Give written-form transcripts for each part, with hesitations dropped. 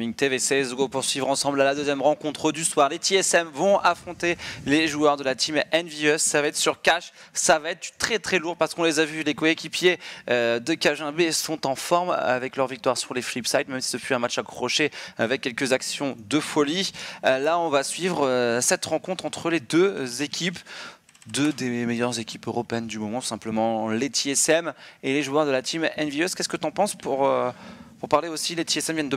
Gaming TV CSGO pour suivre ensemble à la deuxième rencontre du soir. Les TSM vont affronter les joueurs de la team Envious. Ça va être sur cash, ça va être très très lourd parce qu'on les a vus, les coéquipiers de Kajimbe sont en forme avec leur victoire sur les Flipside, même si ce fut un match accroché avec quelques actions de folie. Là, on va suivre cette rencontre entre les deux équipes. Deux des meilleures équipes européennes du moment, simplement les TSM et les joueurs de la team Envious. Qu'est-ce que tu en penses pour parler aussi, les TSM viennent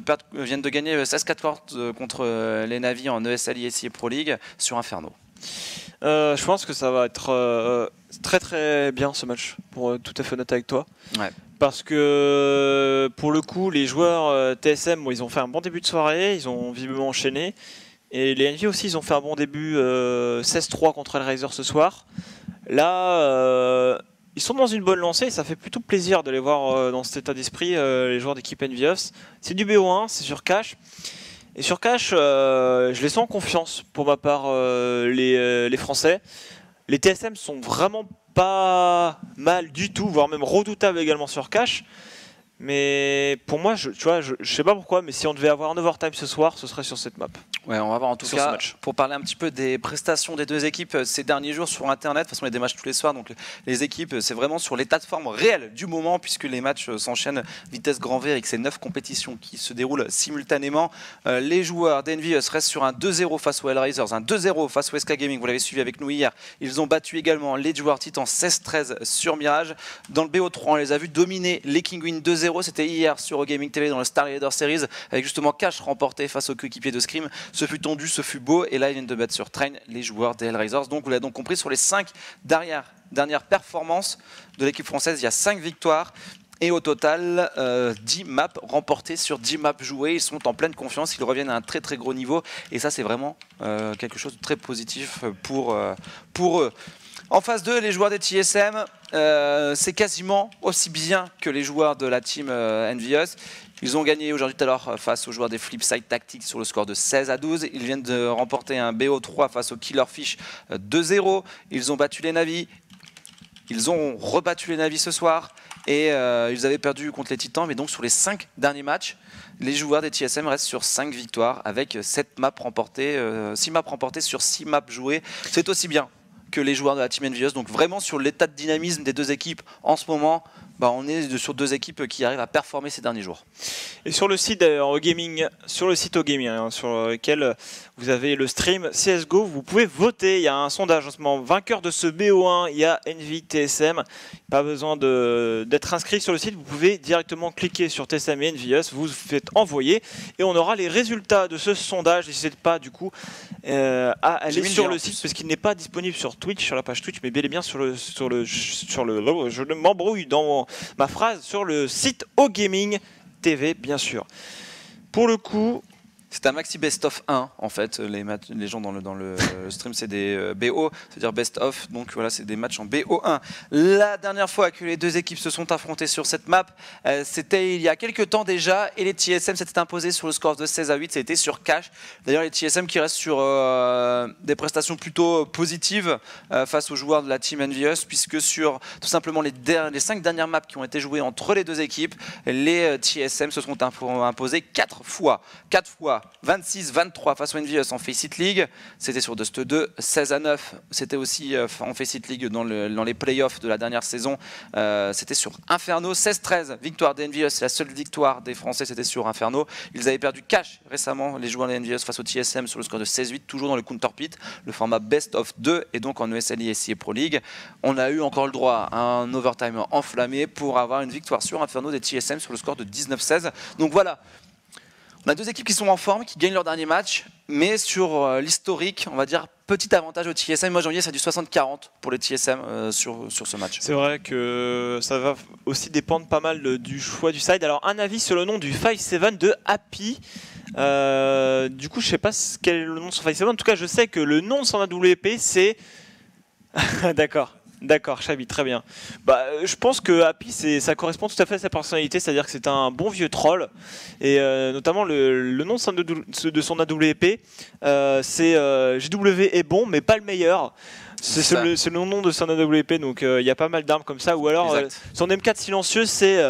de gagner 16-4 contre les Navi en ESL, ISI et Pro League sur Inferno. Je pense que ça va être très très bien ce match, pour tout à fait honnête avec toi. Ouais. Parce que pour le coup, les joueurs TSM, bon, ils ont fait un bon début de soirée, ils ont visiblement enchaîné. Et les Envy aussi, ils ont fait un bon début 16-3 contre Hellraiser ce soir. Là, ils sont dans une bonne lancée et ça fait plutôt plaisir de les voir dans cet état d'esprit, les joueurs d'équipe Envious. C'est du BO1, c'est sur cash. Et sur cash, je les sens en confiance pour ma part, les Français. Les TSM sont vraiment pas mal du tout, voire même redoutables également sur cash. Mais pour moi, je sais pas pourquoi, mais si on devait avoir un overtime ce soir, ce serait sur cette map. Ouais, on va voir en tout sur cas, ce match. pour parler un petit peu des prestations des deux équipes ces derniers jours sur Internet. De toute façon, il y a des matchs tous les soirs, donc les équipes, c'est vraiment sur l'état de forme réel du moment, puisque les matchs s'enchaînent vitesse grand V avec ces 9 compétitions qui se déroulent simultanément. Les joueurs d'Envious restent sur un 2-0 face aux Hellraisers, un 2-0 face au SK Gaming, vous l'avez suivi avec nous hier. Ils ont battu également les joueurs Titan 16-13 sur Mirage. Dans le BO3, on les a vus dominer les Kinguin 2-0, c'était hier sur Gaming TV dans le Star Leader Series, avec justement Cash remporté face aux coéquipiers de Scream. Ce fut tendu, ce fut beau, et là ils viennent de battre sur Train les joueurs des Hellraisers. Donc vous l'avez donc compris, sur les 5 dernières performances de l'équipe française, il y a 5 victoires. Et au total, 10 maps remportées sur 10 maps jouées. Ils sont en pleine confiance, ils reviennent à un très très gros niveau. Et ça, c'est vraiment quelque chose de très positif pour eux. En phase 2, les joueurs des TSM, c'est quasiment aussi bien que les joueurs de la team Envious. Ils ont gagné aujourd'hui tout à l'heure face aux joueurs des Flipside Tactics sur le score de 16-12. Ils viennent de remporter un BO3 face aux Killerfish 2-0. Ils ont battu les Navi. Ils ont rebattu les Navi ce soir. Et ils avaient perdu contre les Titans. Mais donc sur les 5 derniers matchs, les joueurs des TSM restent sur 5 victoires avec 7 maps remportées, 6 maps remportées sur 6 maps jouées. C'est aussi bien que les joueurs de la team Envious. Donc vraiment sur l'état de dynamisme des deux équipes en ce moment, on est sur deux équipes qui arrivent à performer ces derniers jours. Et sur le site au gaming, sur lequel vous avez le stream CSGO, vous pouvez voter. Il y a un sondage en ce moment. Vainqueur de ce BO1, il y a Envy TSM. Pas besoin d'être inscrit sur le site. Vous pouvez directement cliquer sur TSM et Envious. Vous faites envoyer et on aura les résultats de ce sondage. N'hésitez pas du coup à aller sur le site parce qu'il n'est pas disponible sur Twitch, sur la page Twitch, mais bel et bien sur le je m'embrouille dans ma phrase, sur le site au Gaming TV, bien sûr. Pour le coup, c'est un maxi best-of 1 en fait, les gens dans le stream c'est des BO, c'est-à-dire best-of, donc voilà c'est des matchs en BO1. La dernière fois que les deux équipes se sont affrontées sur cette map, c'était il y a quelques temps déjà, et les TSM s'étaient imposés sur le score de 16-8, c'était sur cash. D'ailleurs les TSM qui restent sur des prestations plutôt positives face aux joueurs de la team Envious, puisque sur tout simplement les 5 dernières maps qui ont été jouées entre les deux équipes, les TSM se sont imposés 4 fois 26-23 face aux Envious en Faceit League, c'était sur Dust 2, 16-9, c'était aussi en Faceit League dans les playoffs de la dernière saison, c'était sur Inferno, 16-13, victoire des Envious, la seule victoire des Français c'était sur Inferno. Ils avaient perdu cash récemment, les joueurs des Envious face au TSM sur le score de 16-8, toujours dans le Counter Pit, le format Best of 2 et donc en ESL, ISI et Pro League. On a eu encore le droit à un overtime enflammé pour avoir une victoire sur Inferno des TSM sur le score de 19-16. Donc voilà. On a deux équipes qui sont en forme, qui gagnent leur dernier match, mais sur l'historique, on va dire, petit avantage au TSM. Moi, janvier, c'est du 60-40 pour les TSM sur ce match. C'est vrai que ça va aussi dépendre pas mal du choix du side. Alors, un avis sur le nom du 5-7 de Happy. Du coup, je sais pas quel est le nom de son 5-7. En tout cas, je sais que le nom de son AWP, c'est... D'accord, Chabi, très bien. Je pense que Happy, ça correspond tout à fait à sa personnalité, c'est-à-dire que c'est un bon vieux troll. Et notamment, le nom de son AWP, c'est GW est bon, mais pas le meilleur. C'est le nom de son AWP, donc il y a pas mal d'armes comme ça. Ou alors, son M4 silencieux, c'est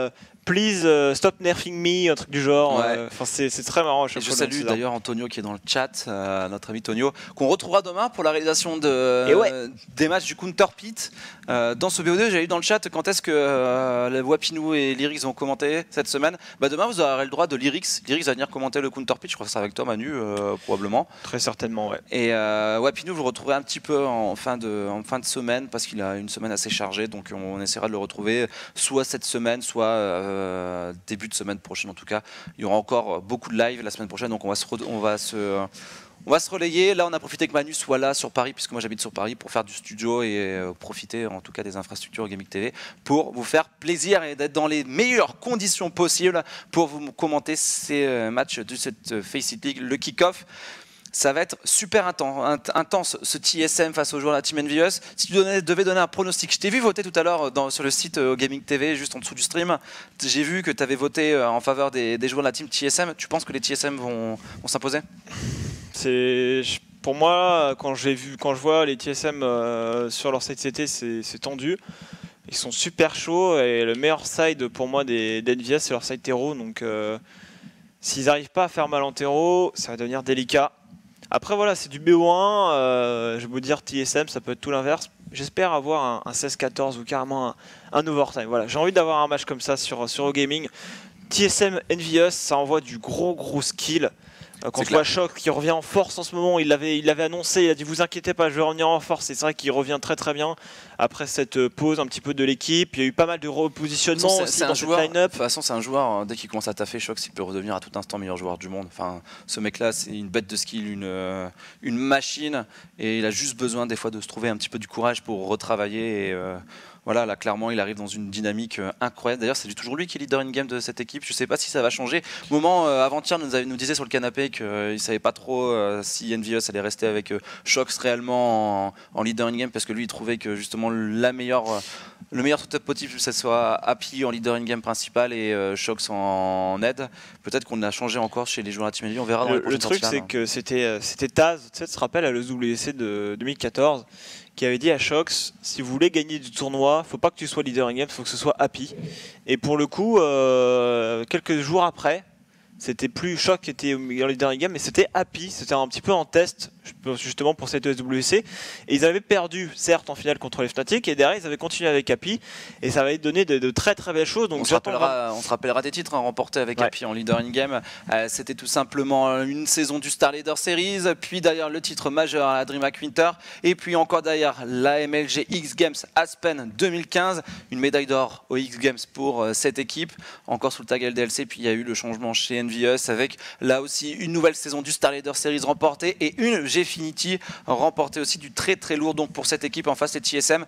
Please stop nerfing me, un truc du genre. Ouais. C'est très marrant. Et je salue d'ailleurs Antonio qui est dans le chat, notre ami Tonio, qu'on retrouvera demain pour la réalisation des matchs du Counter Pit. Dans ce BO2, j'ai eu dans le chat quand est-ce que Wapinou et Lyrix vont commenter cette semaine. Demain, vous aurez le droit de Lyrix. Lyrix va venir commenter le Counter Pit, je crois que c'est avec toi Manu, probablement. Très certainement, ouais. Et Wapinou, vous le retrouverez un petit peu en fin de semaine, parce qu'il a une semaine assez chargée, donc on essaiera de le retrouver soit cette semaine, soit début de semaine prochaine en tout cas. Il y aura encore beaucoup de live la semaine prochaine, donc on va se relayer. Là, on a profité que Manu soit là sur Paris, puisque moi j'habite sur Paris, pour faire du studio et profiter en tout cas des infrastructures Gaming TV pour vous faire plaisir et d'être dans les meilleures conditions possibles pour vous commenter ces matchs de cette Face It League, le kick-off. Ça va être super intense ce TSM face aux joueurs de la Team Envious. Si tu devais donner un pronostic, je t'ai vu voter tout à l'heure sur le site Gaming TV, juste en dessous du stream. J'ai vu que tu avais voté en faveur des joueurs de la Team TSM. Tu penses que les TSM vont s'imposer ? Pour moi, quand je vois les TSM sur leur side CT, c'est tendu. Ils sont super chauds et le meilleur side pour moi d'Envious, c'est leur side terreau. Donc s'ils n'arrivent pas à faire mal en terreau, ça va devenir délicat. Après voilà, c'est du BO1, je veux dire TSM, ça peut être tout l'inverse. J'espère avoir un 16-14 ou carrément un overtime. Voilà, j'ai envie d'avoir un match comme ça sur Gaming. TSM Envious, ça envoie du gros skill. Quand on voit Shox qui revient en force en ce moment, il l'avait annoncé, il a dit vous inquiétez pas, je vais revenir en force. Et c'est vrai qu'il revient très bien après cette pause un petit peu de l'équipe. Il y a eu pas mal de repositionnements aussi dans cette line-up. De toute façon, c'est un joueur, dès qu'il commence à taffer, Shox, il peut redevenir à tout instant meilleur joueur du monde. Enfin, ce mec-là, c'est une bête de skill, une machine. Et il a juste besoin des fois de se trouver un petit peu du courage pour retravailler. Et, voilà, là clairement il arrive dans une dynamique incroyable. D'ailleurs c'est toujours lui qui est leader in-game de cette équipe. Je ne sais pas si ça va changer. Moment avant-hier nous disait sur le canapé qu'il ne savait pas trop si Envious allait rester avec Shox réellement en leader in-game, parce que lui il trouvait que justement le meilleur setup possible ce soit Happy en leader in-game principal et Shox en aide. Peut-être qu'on a changé encore chez les joueurs de la Team Envy, on verra dans les prochaines sorties. Le truc c'est que c'était Taz, tu te rappelles à l'EWC de 2014, qui avait dit à Shox, si vous voulez gagner du tournoi, faut pas que tu sois leader in-game, il faut que ce soit Happy. Et pour le coup, quelques jours après, c'était plus Shox qui était en leader in-game, mais c'était Happy, c'était un petit peu en test, justement pour cette ESWC. Et ils avaient perdu, certes, en finale contre les Fnatic, et derrière, ils avaient continué avec Happy, et ça avait donné de très belles choses. Donc on se rappellera des titres remportés avec Happy en leader in-game. C'était tout simplement une saison du Star Leader Series, puis d'ailleurs le titre majeur à la DreamHack Winter, et puis encore d'ailleurs la MLG X Games Aspen 2015, une médaille d'or aux X Games pour cette équipe, encore sous le tag LDLC. Puis il y a eu le changement chez Envious avec là aussi une nouvelle saison du Star Leader Series remportée et une Gfinity remportée aussi, du très lourd. Donc pour cette équipe en face, les TSM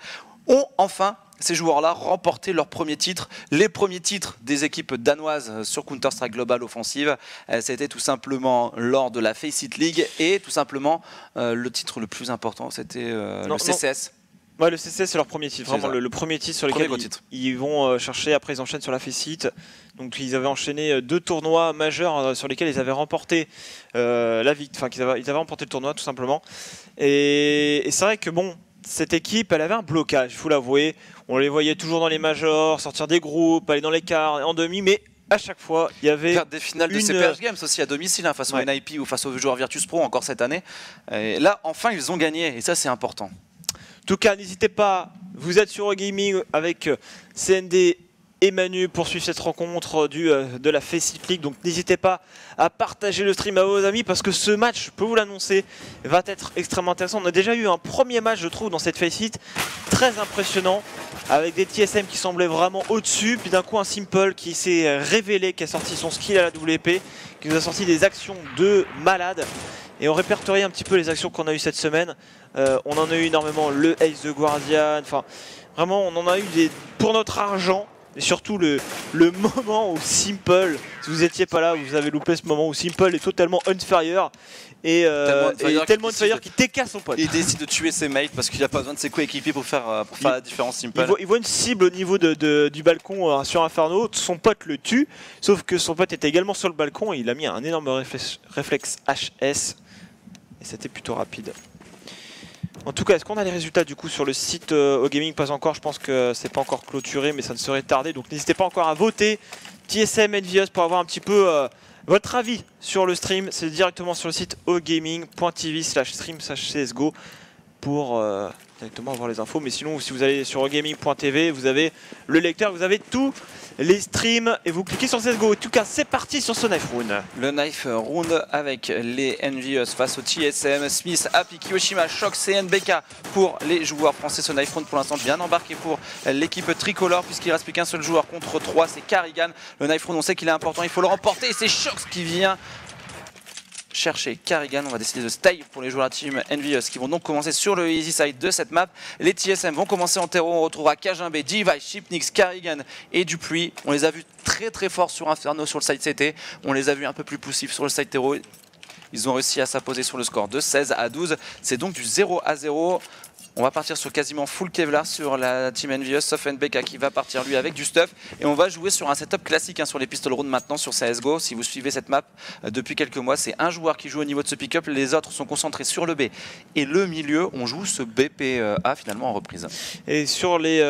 ont enfin, ces joueurs-là, remporté leur premier titre, les premiers titres des équipes danoises sur Counter-Strike Global Offensive. C'était tout simplement lors de la Face It League et tout simplement le titre le plus important, c'était le CCS. Ouais, le CCS c'est leur premier titre, vraiment le premier titre sur lequel ils vont chercher. Après ils enchaînent sur la Face It. Donc ils avaient enchaîné 2 tournois majeurs sur lesquels ils avaient remporté ils avaient remporté le tournoi tout simplement. Et c'est vrai que bon, cette équipe elle avait un blocage, il faut l'avouer. On les voyait toujours dans les majors, sortir des groupes, aller dans les quarts, en demi, mais à chaque fois, il y avait faire des finales de CPH Games aussi à domicile, face au NIP ou face aux joueurs Virtus Pro encore cette année. Et là, enfin, ils ont gagné et ça, c'est important. En tout cas, n'hésitez pas, vous êtes sur Gaming avec CND et Manu pour suivre cette rencontre de la Face It League. Donc n'hésitez pas à partager le stream à vos amis parce que ce match, je peux vous l'annoncer, va être extrêmement intéressant. On a déjà eu un premier match, je trouve, dans cette Face It, très impressionnant, avec des TSM qui semblaient vraiment au-dessus, puis d'un coup un Simple qui s'est révélé, qui a sorti son skill à la WP, qui nous a sorti des actions de malade. Et on répertorie un petit peu les actions qu'on a eues cette semaine. On en a eu énormément, le Ace the Guardian, enfin vraiment on en a eu pour notre argent. Et surtout le moment où Simple, si vous n'étiez pas là, vous avez loupé ce moment où Simple est totalement on fire et tellement on fire qu'il TK son pote. Il décide de tuer ses mates parce qu'il n'a pas besoin de ses coéquipiers pour faire la différence. Simple. Il voit une cible au niveau du balcon sur Inferno, son pote le tue, sauf que son pote était également sur le balcon et il a mis un énorme réflexe HS et c'était plutôt rapide. En tout cas, est-ce qu'on a les résultats du coup sur le site OGaming? Pas encore, je pense que c'est pas encore clôturé, mais ça ne serait tardé. Donc n'hésitez pas encore à voter TSM Envious pour avoir un petit peu votre avis sur le stream. C'est directement sur le site ogaming.tv/stream/csgo pour directement avoir les infos. Mais sinon, si vous allez sur ogaming.tv, vous avez le lecteur, vous avez tous les streams et vous cliquez sur CSGO. En tout cas, c'est parti sur ce Knife Round. Le Knife Round avec les Envious face au TSM, Smith, Happy, Kiyoshima, Shox et NBK pour les joueurs français. Ce Knife Round pour l'instant bien embarqué pour l'équipe tricolore puisqu'il ne reste plus qu'un seul joueur contre 3, c'est Karrigan. Le Knife Round, on sait qu'il est important, il faut le remporter et c'est Shox qui vient chercher Karrigan. On va décider de stay pour les joueurs de la team Envious qui vont donc commencer sur le easy side de cette map. Les TSM vont commencer en terreau. On retrouvera Kajimbe, Device, Shipnix, Karrigan et Dupuis. On les a vus très forts sur Inferno sur le side CT. On les a vus un peu plus poussifs sur le side terreau. Ils ont réussi à s'imposer sur le score de 16-12. C'est donc du 0-0. On va partir sur quasiment full Kevlar sur la team Envious, sauf NBK qui va partir lui avec du stuff. Et on va jouer sur un setup classique sur les pistol rounds maintenant sur CSGO. Si vous suivez cette map depuis quelques mois, c'est un joueur qui joue au niveau de ce pick-up. Les autres sont concentrés sur le B. Et le milieu, on joue ce BPA finalement en reprise. Et sur les,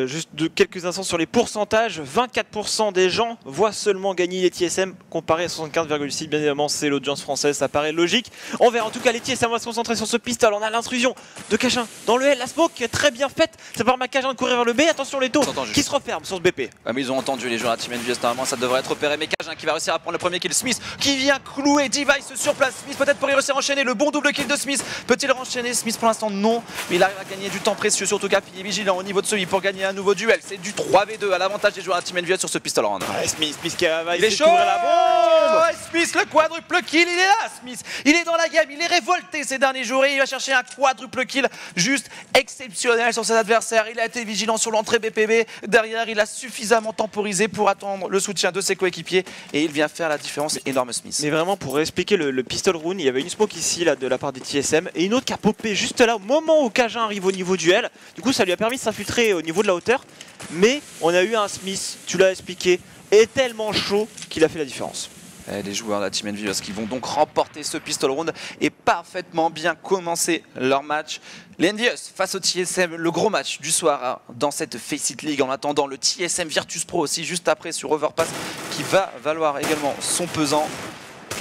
juste de quelques instants sur les pourcentages, 24% des gens voient seulement gagner les TSM comparé à 75,6%. Bien évidemment, c'est l'audience française, ça paraît logique. On verra en tout cas les TSM, on va se concentrer sur ce pistol. On a l'intrusion de Cachin dans le L, la smoke est très bien faite. Ça permet à Cajun de courir vers le B. Attention les taux qui se referment sur ce BP. Ah, mais ils ont entendu les joueurs à Team Envious. Normalement ça devrait être repéré. Mais Cajun qui va réussir à prendre le premier kill. Smith qui vient clouer Device sur place. Smith peut-être pour y réussir à enchaîner le bon double kill de Smith. Peut-il enchaîner? Smith pour l'instant non. Mais il arrive à gagner du temps précieux. Surtout qu'il est vigilant au niveau de celui pour gagner un nouveau duel. C'est du 3v2 à l'avantage des joueurs à Team Envious sur ce pistol round. Ouais, Smith qui va il est chaud. La bombe. Ouais, Smith le quadruple kill. Il est là Smith. Il est dans la game. Il est révolté ces derniers jours et il va chercher un quadruple kill juste exceptionnel sur ses adversaires. Il a été vigilant sur l'entrée BPB. Derrière, il a suffisamment temporisé pour attendre le soutien de ses coéquipiers et il vient faire la différence. Énorme Smith. Mais vraiment, pour expliquer le pistol round, il y avait une smoke ici là, de la part des TSM et une autre qui a popé juste là au moment où Cajun arrive au niveau du L. Du coup, ça lui a permis de s'infiltrer au niveau de la hauteur. Mais on a eu un Smith, tu l'as expliqué, est tellement chaud qu'il a fait la différence. Les joueurs de la Team Envious qui vont donc remporter ce pistol round et parfaitement bien commencer leur match. Les Envious face au TSM, le gros match du soir dans cette Faceit League. En attendant, le TSM Virtus Pro aussi juste après sur Overpass qui va valoir également son pesant.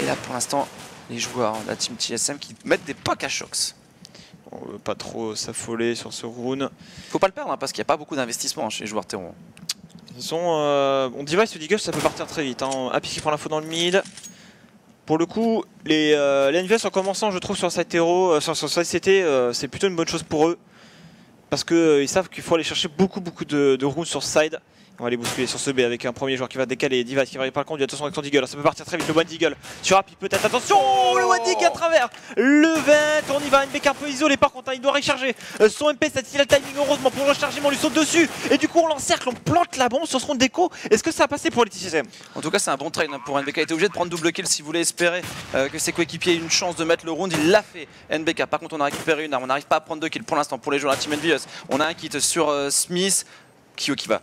Et là pour l'instant, les joueurs de la Team TSM qui mettent des pocs à Shox. On veut pas trop s'affoler sur ce round. Faut pas le perdre parce qu'il n'y a pas beaucoup d'investissement chez les joueurs terreau. De toute façon, on Device ce Deagle ça peut partir très vite. Happy qui prend l'info dans le mid. Pour le coup, les Envious en commençant, je trouve, sur side hero, sur side CT, c'est plutôt une bonne chose pour eux. Parce qu'ils savent qu'il faut aller chercher beaucoup de rounds sur side. On va aller bousculer sur ce B avec un premier joueur qui va décaler. Device qui va par le conduit. Attention avec son Deagle, ça peut partir très vite. Le One Deagle sur Happy peut-être. Attention, le One Deagle à travers le 20. On y va. NBK un peu isolé par contre. Il doit recharger son MP. Il a le timing heureusement pour le recharger. Mais on lui saute dessus. Et du coup, on l'encercle. On plante la bombe sur ce round d'écho. Est-ce que ça a passé pour les TSM? En tout cas, c'est un bon train pour NBK. Il était obligé de prendre double kill si vous voulez espérer que ses coéquipiers aient une chance de mettre le round. Il l'a fait, NBK. Par contre, on a récupéré une arme. On n'arrive pas à prendre 2 kills pour l'instant pour les joueurs de la Team Envious. On a un kit sur Smith. Kyo qui va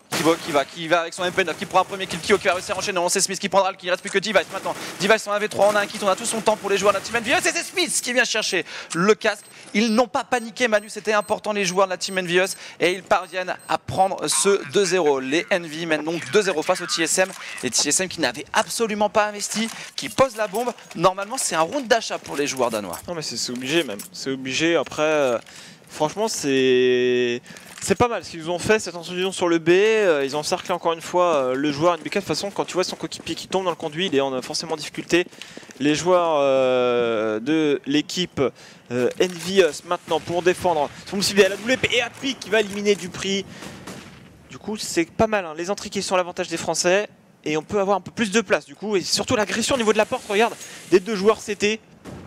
avec son MP9 qui prend un premier kill. Kyo qui va réussir à enchaîner. On sait Smith qui prendra le kill. Il ne reste plus que Device maintenant. Device en AV3, on a un kit, on a tout son temps pour les joueurs de la Team Envious. Et c'est Smith qui vient chercher le casque. Ils n'ont pas paniqué Manu, c'était important les joueurs de la Team Envious. Et ils parviennent à prendre ce 2-0. Les Envy mènent donc 2-0 face au TSM. Les TSM qui n'avaient absolument pas investi, qui posent la bombe. Normalement c'est un round d'achat pour les joueurs danois. Non mais c'est obligé même. C'est obligé. Après, franchement c'est pas mal ce qu'ils ont fait, cette intrusion sur le B. Ils ont encerclé encore une fois le joueur NBK. De toute façon, quand tu vois son coéquipier qui tombe dans le conduit, il est forcément en difficulté. Les joueurs de l'équipe Envious maintenant pour défendre son cible à la WP et Happy qui va éliminer Dupuis. Du coup, c'est pas mal. Les entrées qui sont à l'avantage des Français et on peut avoir un peu plus de place du coup. Et surtout l'agression au niveau de la porte. Regarde, des deux joueurs CT.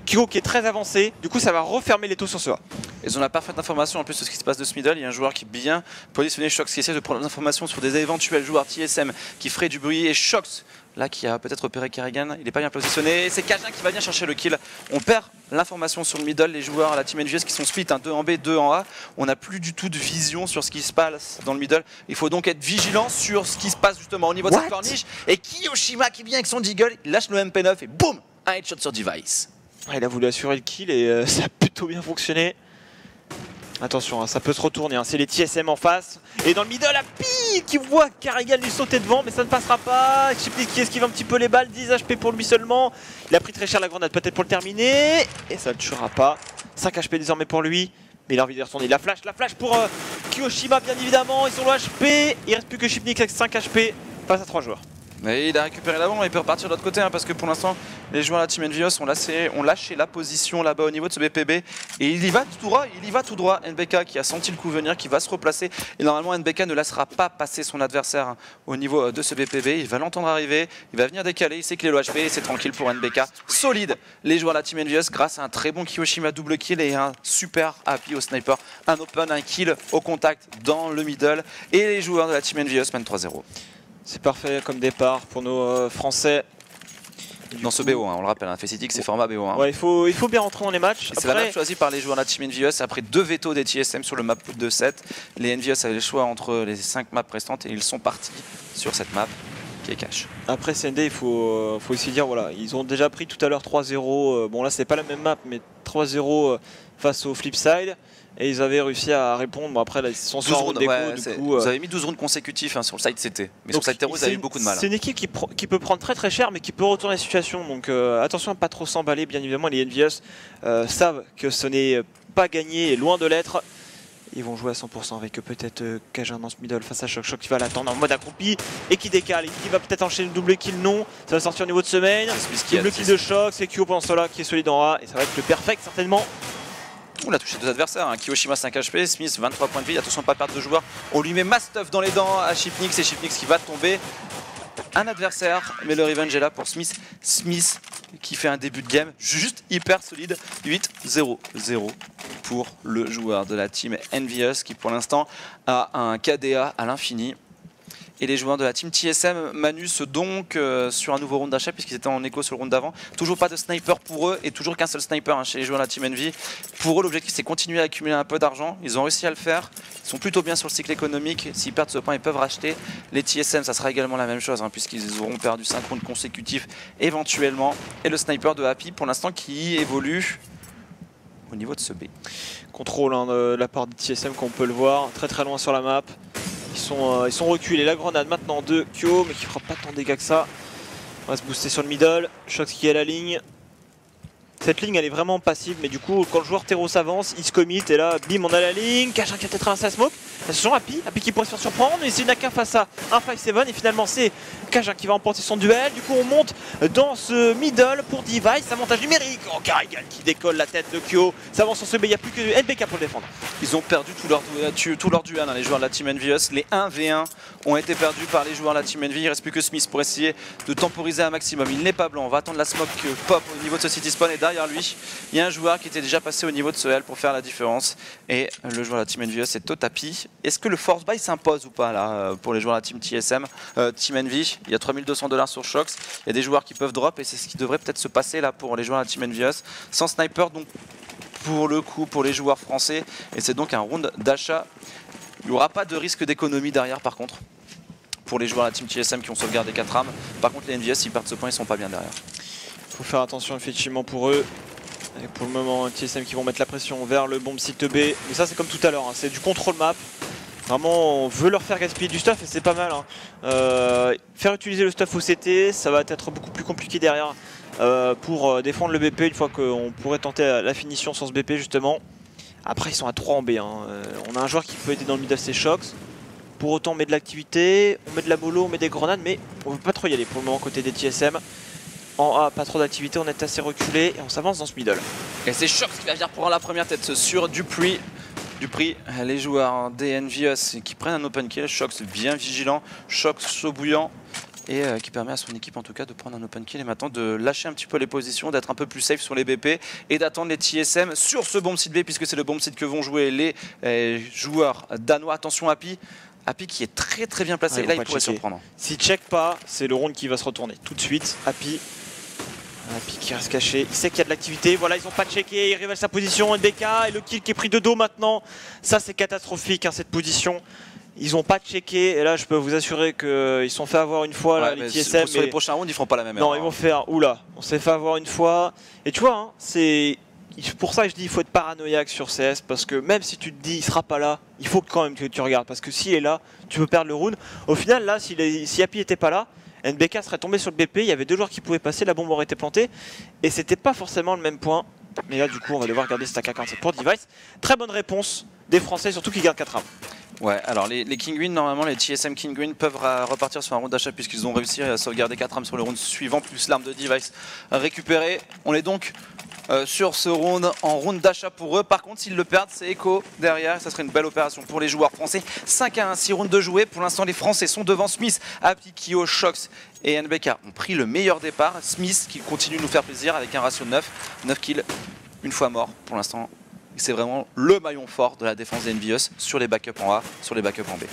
Kyo qui est très avancé, du coup ça va refermer les taux sur ce A. Ils ont la parfaite information en plus de ce qui se passe de ce middle. Il y a un joueur qui est bien positionné, Shox qui essaie de prendre des informations sur des éventuels joueurs TSM qui feraient du bruit et Shox là qui a peut-être repéré Karrigan, il n'est pas bien positionné, c'est Kajin qui va bien chercher le kill. On perd l'information sur le middle, les joueurs à la Team Envious qui sont split, 2 en B, 2 en A. On n'a plus du tout de vision sur ce qui se passe dans le middle. Il faut donc être vigilant sur ce qui se passe justement au niveau de cette corniche. Et Kiyoshima qui vient avec son Deagle, il lâche le MP9 et boum, un headshot sur Device. Il a voulu assurer le kill et ça a plutôt bien fonctionné. Attention, hein, ça peut se retourner, hein, c'est les TSM en face. Et dans le middle, Happy qui voit Carrigal lui sauter devant, mais ça ne passera pas. Chipnix qui esquive un petit peu les balles, 10 HP pour lui seulement. Il a pris très cher la grenade, peut-être pour le terminer. Et ça ne tuera pas. 5 HP désormais pour lui. Mais il a envie de retourner. La flash pour Kyoshima, bien évidemment. Ils sont low HP. Il reste plus que Chipnix avec 5 HP face à 3 joueurs. Mais il a récupéré l'avant, il peut repartir de l'autre côté, hein, parce que pour l'instant, les joueurs de la Team Envious ont lâché la position là-bas au niveau de ce BPB. Et il y va tout droit, NBK qui a senti le coup venir, qui va se replacer. Et normalement, NBK ne laissera pas passer son adversaire, hein, au niveau de ce BPB. Il va l'entendre arriver, il va venir décaler, il sait qu'il est low HP et c'est tranquille pour NBK. Solide, les joueurs de la Team Envious, grâce à un très bon Kyoshima double kill et un super happy au sniper. Un open, un kill au contact dans le middle. Et les joueurs de la Team Envious mènent 3-0. C'est parfait comme départ pour nos Français. Dans ce BO1, on le rappelle, hein, Facetix c'est format BO1. Ouais, il faut bien rentrer dans les matchs. C'est la map choisie par les joueurs de la Team Envious après 2 veto des TSM sur le map de 7. Les Envious avaient le choix entre les 5 maps restantes et ils sont partis sur cette map qui est cash. Après CND, il faut aussi dire, voilà, ils ont déjà pris tout à l'heure 3-0. Bon là c'est pas la même map, mais 3-0 face au Flipside. Et ils avaient réussi à répondre. Bon, après, là, ils sont sur round déco. Du coup, vous avez mis 12 rounds consécutifs, hein, sur le site CT. Mais donc, sur le site Terreau, vous avez eu beaucoup de mal. C'est une équipe qui peut prendre très cher, mais qui peut retourner la situation. Donc attention à ne pas trop s'emballer. Bien évidemment, les Envious savent que ce n'est pas gagné, loin de l'être. Ils vont jouer à 100% avec peut-être Cajun dans ce middle face à Shock. Shock qui va l'attendre en mode accroupi et qui décale. Et qui va peut-être enchaîner le double kill, non. Ça va sortir au niveau de semaine. Double kill de Shock, c'est Kyo pendant cela qui est solide en A. Et ça va être le perfect certainement. On a touché 2 adversaires, hein. Kyoshima 5 HP, Smith 23 points de vie, attention à ne pas perdre de joueurs. On lui met mass stuff dans les dents à Chipnix et Chipnix qui va tomber. Un adversaire, mais le revenge est là pour Smith. Smith qui fait un début de game juste hyper solide, 8-0-0 pour le joueur de la team Envious qui pour l'instant a un KDA à l'infini. Et les joueurs de la team TSM manus donc sur un nouveau round d'achat puisqu'ils étaient en écho sur le round d'avant. Toujours pas de sniper pour eux et toujours qu'un seul sniper, hein, chez les joueurs de la team Envy. Pour eux l'objectif c'est continuer à accumuler un peu d'argent. Ils ont réussi à le faire. Ils sont plutôt bien sur le cycle économique. S'ils perdent ce point ils peuvent racheter. Les TSM ça sera également la même chose, hein, puisqu'ils auront perdu 5 rounds consécutifs éventuellement. Et le sniper de Happy pour l'instant qui évolue au niveau de ce B. Contrôle, hein, de la part des TSM comme on peut le voir. Très loin sur la map. Ils sont reculés. La grenade maintenant de Kyo, mais qui fera pas tant de dégâts que ça. On va se booster sur le middle. Shox qui est à la ligne. Cette ligne elle est vraiment passive, mais du coup quand le joueur Terreau s'avance, il se commit et là bim on a la ligne. Cajun qui a peut-être un smoke. Attention Happy qui pourrait se faire surprendre, mais c'est Naka face à un 5-7 et finalement c'est Cajun qui va emporter son duel. Du coup on monte dans ce middle pour Device, avantage numérique. Oh Carrigal qui décolle la tête de Kyo. Ça avance sur ce B, il n'y a plus que NBK pour le défendre. Ils ont perdu tout leur duel, hein, les joueurs de la Team Envious. Les 1v1 ont été perdus par les joueurs de la Team Envy. Il ne reste plus que Smith pour essayer de temporiser un maximum. Il n'est pas blanc, on va attendre la smoke pop au niveau de ce city spawn et derrière lui il y a un joueur qui était déjà passé au niveau de ce L pour faire la différence. Et le joueur de la Team Envious c'est Totapi. Est-ce que le force buy s'impose ou pas là pour les joueurs de la Team TSM, Team Envy? Il y a 3200 $ sur Shox. Il y a des joueurs qui peuvent drop et c'est ce qui devrait peut-être se passer là pour les joueurs de la Team Envious. Sans sniper donc pour le coup pour les joueurs français et c'est donc un round d'achat. Il n'y aura pas de risque d'économie derrière par contre pour les joueurs de la Team TSM qui ont sauvegardé 4 armes. Par contre les Envious s'ils perdent ce point ils sont pas bien derrière. Il faut faire attention effectivement pour eux. Et pour le moment TSM qui vont mettre la pression vers le bomb site B. Mais ça c'est comme tout à l'heure, hein. C'est du contrôle map. Vraiment on veut leur faire gaspiller du stuff et c'est pas mal, hein. Faire utiliser le stuff au CT ça va être beaucoup plus compliqué derrière pour défendre le BP une fois qu'on pourrait tenter la finition sur ce BP justement. Après ils sont à 3 en B, hein. On a un joueur qui peut aider dans le middle, c'est Shox. Pour autant on met de l'activité, on met de la mollo, on met des grenades mais on veut pas trop y aller pour le moment côté des TSM. En A, pas trop d'activité, on est assez reculé et on s'avance dans ce middle. Et c'est Shox qui va venir prendre la première tête sur Dupri. Les joueurs des Envious qui prennent un open kill. Shox bien vigilant, Shox chaud bouillant et qui permet à son équipe en tout cas de prendre un open kill et maintenant de lâcher un petit peu les positions, d'être un peu plus safe sur les BP et d'attendre les TSM sur ce bomb site B puisque c'est le bomb site que vont jouer les joueurs danois. Attention Happy qui est très bien placé, là il pourrait surprendre. S'il check pas, c'est le round qui va se retourner tout de suite. Happy qui reste caché, il sait qu'il y a de l'activité, voilà ils ont pas checké, il révèle sa position, NBK et le kill qui est pris de dos maintenant. Ça c'est catastrophique, hein, cette position. Ils ont pas checké et là je peux vous assurer qu'ils se sont fait avoir une fois là, les TSM. Sur les prochains rounds ils feront pas la même erreur. Non ils vont faire, oula, on s'est fait avoir une fois. Et tu vois, hein, pour ça que je dis il faut être paranoïaque sur CS, parce que même si tu te dis il sera pas là, il faut quand même que tu regardes, parce que s'il est là, tu peux perdre le round. Au final là, si Happy était pas là, NBK serait tombé sur le BP, il y avait 2 joueurs qui pouvaient passer, la bombe aurait été plantée, et c'était pas forcément le même point. Mais là du coup on va devoir garder cet AK-47 pour Device. Très bonne réponse des Français, surtout qui gardent 4 armes. Ouais, alors les Kinguin, normalement les TSM Kinguin peuvent repartir sur un round d'achat puisqu'ils ont réussi à sauvegarder 4 armes sur le round suivant, plus l'arme de Device récupérée. On est donc sur ce round en round d'achat pour eux. Par contre, s'ils le perdent, c'est Echo derrière. Ça serait une belle opération pour les joueurs français. 5-1, 6 rounds de jouer. Pour l'instant, les Français sont devant Smith, Happy, Kyo, Shox et NBK ont pris le meilleur départ. Smith qui continue de nous faire plaisir avec un ratio de 9 kills, une fois mort pour l'instant. C'est vraiment le maillon fort de la défense des Envious sur les backups en A, sur les backups en B.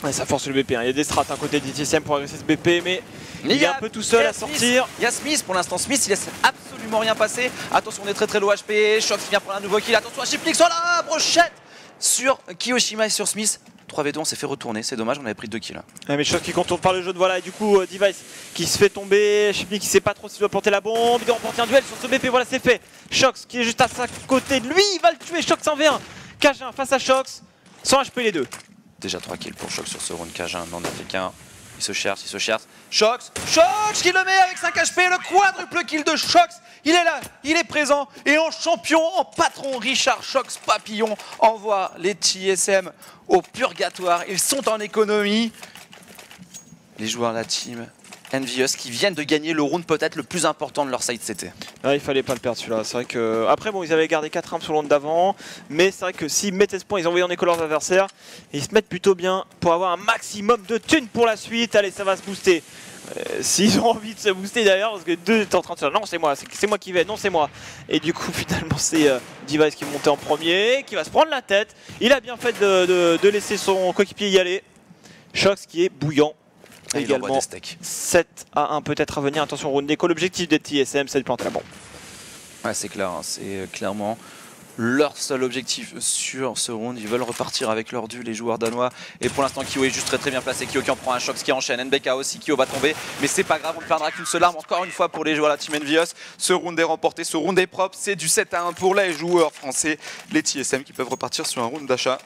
Ouais, ça force le BP, hein. Il y a des strats à côté d'ITSM pour agresser ce BP, mais il est un peu tout seul à sortir. Il y a Smith pour l'instant, Smith il laisse absolument rien passer. Attention, on est très low HP, Shox vient prendre un nouveau kill, attention à Chipnik sur la brochette sur Kiyoshima et sur Smith. 3v2, on s'est fait retourner, c'est dommage, on avait pris 2 kills. Ouais, mais Shox qui contourne par le jaune, voilà, et du coup Device qui se fait tomber, Chipnik qui sait pas trop s'il doit planter la bombe, il doit remporter un duel sur ce BP, voilà c'est fait. Shox qui est juste à sa côté de lui, il va le tuer, Shox en V1, Cajun face à Shox, sans HP les deux. Déjà 3 kills pour Shox sur ce round, Cajun non africain. Il se cherche. Shox qui le met avec 5 HP, le quadruple kill de Shox. Il est là, il est présent. Et en champion, en patron, Richard Shox Papillon envoie les TSM au purgatoire. Ils sont en économie. Les joueurs de la team Envious qui viennent de gagner le round peut-être le plus important de leur side CT. Ah, il fallait pas le perdre celui-là. C'est vrai que après bon, ils avaient gardé 4 armes sur le round d'avant, mais c'est vrai que s'ils mettaient ce point, ils envoyaient en écho leurs adversaires et ils se mettent plutôt bien pour avoir un maximum de thunes pour la suite. Allez, ça va se booster. S'ils ont envie de se booster d'ailleurs, parce que 2 est en train de se dire non c'est moi qui vais, non c'est moi. Et du coup finalement c'est Device qui est monté en premier, qui va se prendre la tête. Il a bien fait de laisser son coéquipier y aller. Shox qui est bouillant. Également 7-1 peut-être à venir. Attention round d'écho, l'objectif des TSM c'est de planter la bombe. Ouais, c'est clair, hein. C'est clairement leur seul objectif sur ce round. Ils veulent repartir avec leur dû, les joueurs danois. Et pour l'instant Kyo est juste très bien placé. Kyo qui en prend un Shox qui enchaîne, NBK aussi, Kyo va tomber. Mais c'est pas grave, on ne perdra qu'une seule arme encore une fois pour les joueurs de la team Envious. Ce round est remporté, ce round est propre. C'est du 7-1 pour les joueurs français, les TSM qui peuvent repartir sur un round d'achat.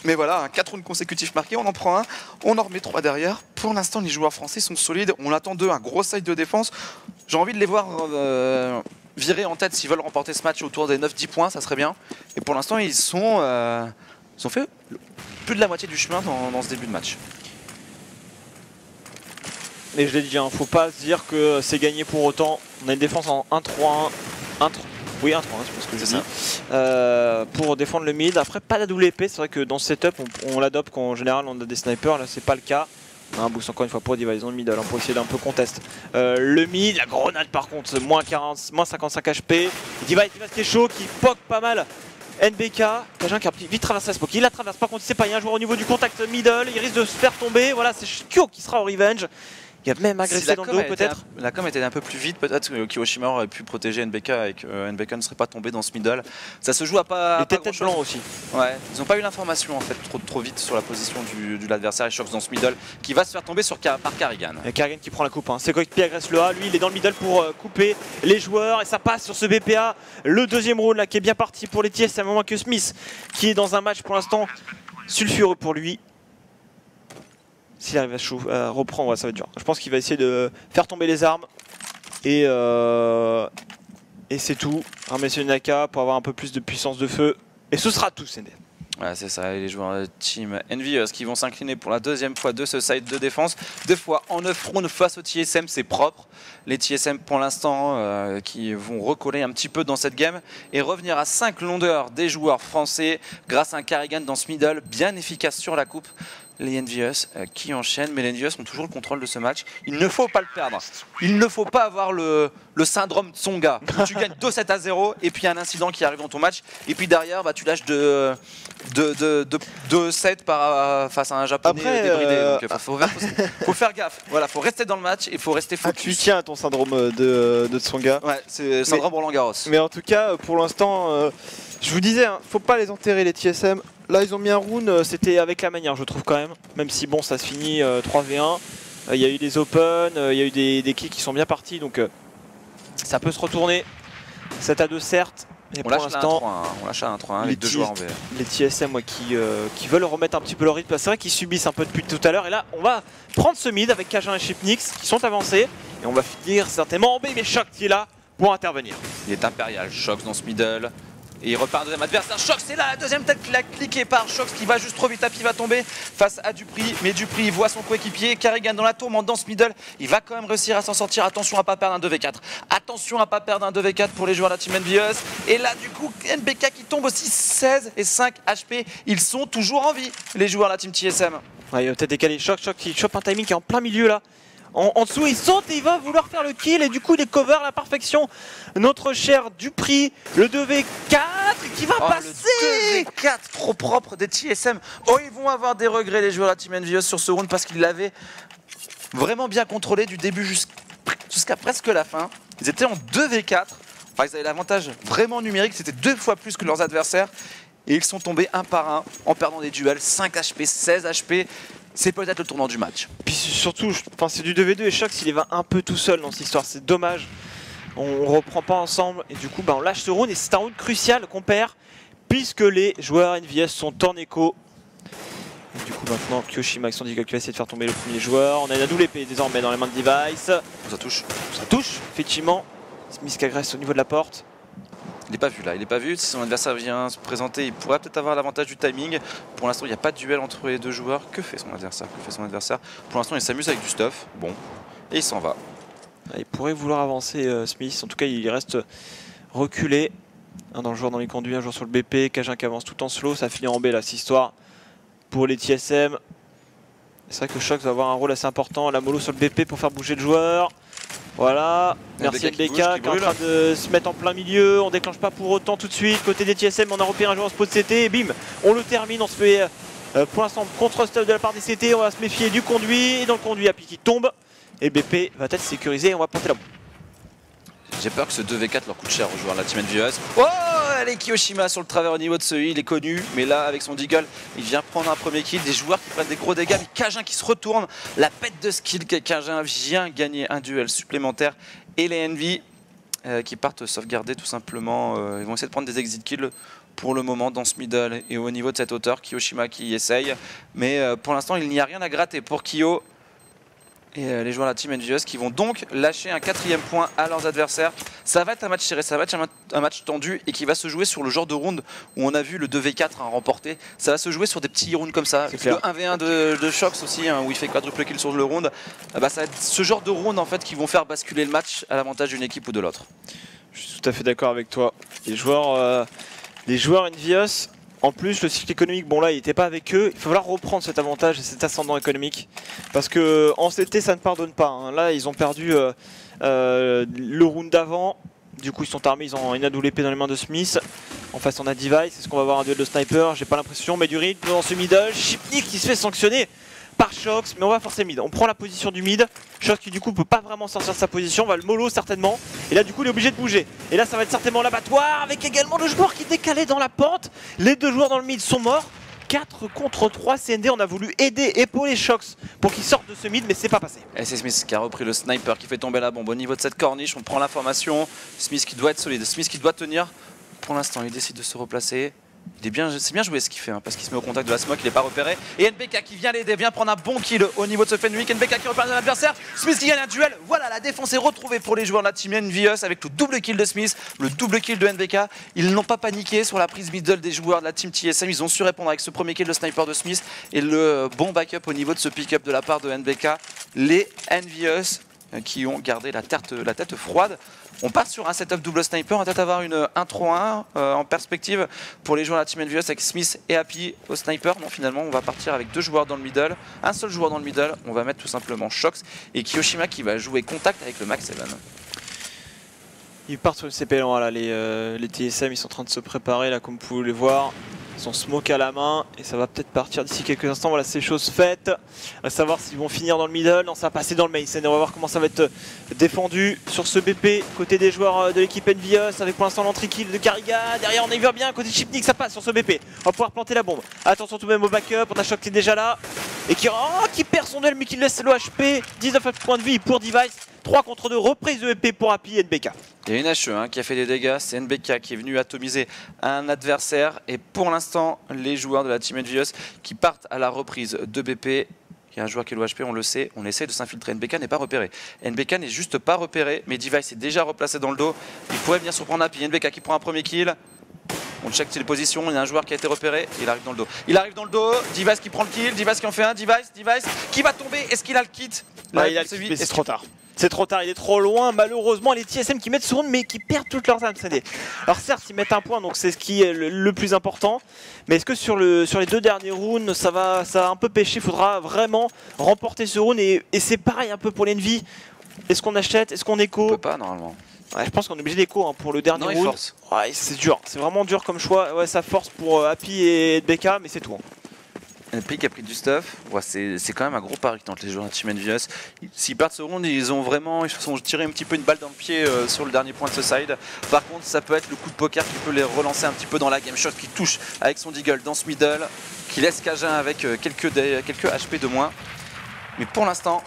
Mais voilà, 4 rounds consécutifs marqués, on en prend un, on en remet 3 derrière. Pour l'instant, les joueurs français sont solides, on attend d'eux un gros side de défense. J'ai envie de les voir virer en tête s'ils veulent remporter ce match autour des 9-10 points, ça serait bien. Et pour l'instant, ils ont fait plus de la moitié du chemin dans ce début de match. Mais je l'ai dit, hein, faut pas se dire que c'est gagné pour autant. On a une défense en 1-3-1, 1-3. Oui, 1-3, je pense que c'est ça. Pour défendre le mid. Après, pas la double épée. C'est vrai que dans ce setup, on l'adopte quand en général on a des snipers. Là, c'est pas le cas. On a un boost encore une fois pour Device dans le mid. Alors, pour essayer d'un peu contest. Le mid, la grenade par contre, moins 55 HP. Device qui est chaud, qui poke pas mal. NBK, Cajun qui a vite traversé la smoke. Il la traverse. Par contre, il sait pas, il y a un joueur au niveau du contact middle. Il risque de se faire tomber. Voilà, c'est Kyo qui sera au revenge. Il a même agressé si dans le dos peut-être. La com était un peu plus vite, peut-être que Kiyoshima aurait pu protéger NBK et que NBK ne serait pas tombé dans ce middle. Ça se joue à pas. Il était tête blanc aussi. Ouais, ils n'ont pas eu l'information en fait trop vite sur la position de l'adversaire et Shox dans ce middle qui va se faire tomber par Carrigan. Et Carrigan qui prend la coupe, hein. Ses coéquipiers agressent le A, lui il est dans le middle pour couper les joueurs et ça passe sur ce BPA. Le deuxième round là qui est bien parti pour les TS, c'est un moment que Smith qui est dans un match pour l'instant sulfureux pour lui. S'il arrive à reprendre, ouais, ça va être dur. Je pense qu'il va essayer de faire tomber les armes. Et c'est tout. Ramasser une AK pour avoir un peu plus de puissance de feu. Et ce sera tout, CND. Ouais, c'est ça, et les joueurs de team Envious qui vont s'incliner pour la deuxième fois de ce side de défense. 2 fois en 9 rounds face au TSM, c'est propre. Les TSM pour l'instant qui vont recoller un petit peu dans cette game et revenir à 5 longueurs des joueurs français grâce à un Carrigan dans ce middle bien efficace sur la coupe. Les Envious qui enchaînent, mais les Envious ont toujours le contrôle de ce match. Il ne faut pas le perdre. Il ne faut pas avoir le syndrome Tsonga. Tu gagnes 2-7 à 0 et puis il y a un incident qui arrive dans ton match. Et puis derrière, bah, tu lâches 2-7 face à un Japonais débridé. Donc faut faire gaffe. Voilà, faut rester dans le match et faut rester focus. Ah, tu tiens à ton syndrome de Tsonga. Ouais, c'est syndrome Roland Garros. Mais en tout cas, pour l'instant, je vous disais, hein, faut pas les enterrer les TSM. Là ils ont mis un round, c'était avec la manière je trouve quand même. Même si bon ça se finit 3v1. Il y a eu des open, il y a eu des kills qui sont bien partis donc ça peut se retourner. 7 à 2 certes. Et On pour lâche l'instant, on lâche un 3-1 avec deux joueurs en VR. Les TSM qui veulent remettre un petit peu leur rythme. C'est vrai qu'ils subissent un peu depuis tout à l'heure. Et là, on va prendre ce mid avec Cajun et Chipnix qui sont avancés. Et on va finir certainement en B, mais Shox qui est là pour intervenir. Il est impérial, Shox dans ce middle. Et il repart deuxième adversaire. Shox, c'est là la deuxième tête qu'il a cliqué par Shox qui va juste trop vite. Happy va tomber face à Dupri. Mais Dupri voit son coéquipier. Carrigan dans la tourmente dans ce middle. Il va quand même réussir à s'en sortir. Attention à pas perdre un 2v4. Attention à pas perdre un 2v4 pour les joueurs de la team Envious. Et là, du coup, NBK qui tombe aussi 16 et 5 HP. Ils sont toujours en vie, les joueurs de la team TSM. Ouais, il va peut-être décaler Shox. Shox qui chope un timing qui est en plein milieu là. En dessous, il saute et il va vouloir faire le kill. Et du coup, il est cover à la perfection. Notre cher Dupri, le 2v4 qui va passer. Le 2v4 trop propre des TSM. Oh, ils vont avoir des regrets, les joueurs de la team Envious, sur ce round parce qu'ils l'avaient vraiment bien contrôlé du début jusqu'à presque la fin. Ils étaient en 2v4. Enfin, ils avaient l'avantage vraiment numérique. C'était 2 fois plus que leurs adversaires. Et ils sont tombés un par un en perdant des duels. 5 HP, 16 HP. C'est peut-être le tournant du match. Puis surtout, c'est du 2v2 et Shox il va un peu tout seul dans cette histoire. C'est dommage. On reprend pas ensemble et du coup on lâche ce round et c'est un round crucial qu'on perd puisque les joueurs NVS sont en écho. Et du coup maintenant Kyoshima avec son Deagle qui va essayer de faire tomber le premier joueur. On a une double épée désormais dans les mains de Device. Ça touche. Ça touche, effectivement. Smith qui agresse au niveau de la porte. Il n'est pas vu là, il n'est pas vu. Si son adversaire vient se présenter, il pourrait peut-être avoir l'avantage du timing. Pour l'instant, il n'y a pas de duel entre les deux joueurs. Que fait son adversaire? Pour l'instant, il s'amuse avec du stuff. Bon, et il s'en va. Il pourrait vouloir avancer Smith. En tout cas, il reste reculé. Un dans le joueur dans les conduits, un joueur sur le BP. Cajun qui avance tout en slow. Ça finit en B là, cette histoire pour les TSM. C'est vrai que Shox va avoir un rôle assez important. La mollo sur le BP pour faire bouger le joueur. Voilà, merci NBK qui est en train de se mettre en plein milieu. On déclenche pas pour autant tout de suite. Côté des TSM, on a repéré un joueur en spot CT et bim, on le termine. On se fait pour l'instant contre-stuff de la part des CT. On va se méfier du conduit. Et dans le conduit, Happy qui tombe. Et BP va être sécurisé et on va planter la bombe. J'ai peur que ce 2v4 leur coûte cher aux joueurs de la team Envious. Oh, allez, Kyoshima sur le travers au niveau de ce I, il est connu, mais là avec son Deagle, il vient prendre un premier kill. Des joueurs qui prennent des gros dégâts, mais Cajun qui se retourne. La pète de skill que Cajun vient gagner un duel supplémentaire. Et les Envy qui partent sauvegarder tout simplement. Ils vont essayer de prendre des exit kills pour le moment dans ce middle et au niveau de cette hauteur. Kyoshima qui essaye, mais pour l'instant il n'y a rien à gratter pour Kyo. Et les joueurs de la team Envious qui vont donc lâcher un 4e point à leurs adversaires. Ça va être un match serré, ça va être un match tendu et qui va se jouer sur le genre de round où on a vu le 2v4 remporté. Ça va se jouer sur des petits rounds comme ça. Le 1v1 de Shox aussi, où il fait quadruple kill sur le round. Ça va être ce genre de round en fait qui vont faire basculer le match à l'avantage d'une équipe ou de l'autre. Je suis tout à fait d'accord avec toi. Les joueurs Envious, en plus le cycle économique, bon là il n'était pas avec eux, il va falloir reprendre cet avantage et cet ascendant économique parce que en CT ça ne pardonne pas, hein. Là ils ont perdu le round d'avant, du coup ils sont armés, ils ont une double épée dans les mains de Smith. En face on a Device, est-ce qu'on va avoir un duel de sniper? J'ai pas l'impression, mais du rythme dans ce middle. Chipnik qui se fait sanctionner par Shox, mais on va forcer mid. On prend la position du mid. Shox qui du coup peut pas vraiment sortir de sa position, on va le mollo certainement. Et là du coup il est obligé de bouger. Et là ça va être certainement l'abattoir avec également le joueur qui décalait dans la pente. Les deux joueurs dans le mid sont morts. 4 contre 3 CND, on a voulu aider, épauler Shox pour qu'il sorte de ce mid, mais c'est pas passé. Et c'est Smith qui a repris le sniper, qui fait tomber la bombe au niveau de cette corniche. On prend l'information. Smith qui doit être solide, Smith qui doit tenir. Pour l'instant il décide de se replacer. C'est bien joué ce qu'il fait, parce qu'il se met au contact de la smoke, il n'est pas repéré. Et NBK qui vient l'aider, vient prendre un bon kill au niveau de ce Fenwick. NBK qui repère l'adversaire, Smith qui gagne un duel. Voilà, la défense est retrouvée pour les joueurs de la team Envious avec le double kill de Smith, le double kill de NBK. Ils n'ont pas paniqué sur la prise middle des joueurs de la team TSM. Ils ont su répondre avec ce premier kill de sniper de Smith et le bon backup au niveau de ce pick-up de la part de NBK. Les Envious qui ont gardé la tête froide. On part sur un setup double sniper, on va peut-être avoir une 1-3-1 en perspective pour les joueurs de la team Envious avec Smith et Happy au sniper. Non, finalement on va partir avec 2 joueurs dans le middle, un seul joueur dans le middle. On va mettre tout simplement Shox et Kyoshima qui va jouer contact avec le Max 7. Ils partent sur le CP1 là, les TSM ils sont en train de se préparer là comme vous pouvez les voir. Ils sont smoke à la main et ça va peut-être partir d'ici quelques instants. Voilà, c'est chose faite. À savoir s'ils vont finir dans le middle. Non, ça va passer dans le main. On va voir comment ça va être défendu sur ce BP côté des joueurs de l'équipe Envious avec pour l'instant l'entrée kill de Carrigan. Derrière on y voit bien côté Chipnik, ça passe sur ce BP. On va pouvoir planter la bombe. Attention tout de même au backup. On a Shox qui est déjà là et qui perd son duel mais qui laisse le HP. 19 points de vie pour Device. 3 contre 2, reprise de épée pour Happy et NBK. Il y a une HE qui a fait des dégâts, c'est NBK qui est venu atomiser un adversaire. Et pour l'instant, les joueurs de la Team Envious qui partent à la reprise de BP. Il y a un joueur qui est l'OHP, on le sait, on essaie de s'infiltrer. NBK n'est pas repéré. NBK n'est juste pas repéré, mais Device est déjà replacé dans le dos. Il pourrait venir surprendre Happy. NBK qui prend un premier kill. On check les positions, il y a un joueur qui a été repéré, il arrive dans le dos. Il arrive dans le dos, Device qui prend le kill, Device qui en fait un, Device qui va tomber, est-ce qu'il a le kit? Là, il a le kit, mais c'est trop tard. C'est trop tard, il est trop loin, malheureusement les TSM qui mettent sur round mais qui perdent toutes leurs armes. Alors certes ils mettent un point donc c'est ce qui est le plus important, mais est-ce que sur les 2 derniers rounds ça va un peu pêcher? Il faudra vraiment remporter ce round et c'est pareil un peu pour l'Envy. Est-ce qu'on achète? Est-ce qu'on écho? On peut pas normalement. Ouais, je pense qu'on est obligé d'écho pour le dernier round. Force. Ouais, c'est dur, c'est vraiment dur comme choix. Ouais, ça force pour Happy et BK mais c'est tout. Happy qui a pris du stuff, ouais, c'est quand même un gros pari entre les joueurs de Team Envious. S'ils perdent ce round, ils se sont tirés un petit peu une balle dans le pied sur le dernier point de ce side. Par contre, ça peut être le coup de poker qui peut les relancer un petit peu dans la game shot, qui touche avec son deagle dans ce middle, qui laisse Cajun avec quelques HP de moins. Mais pour l'instant,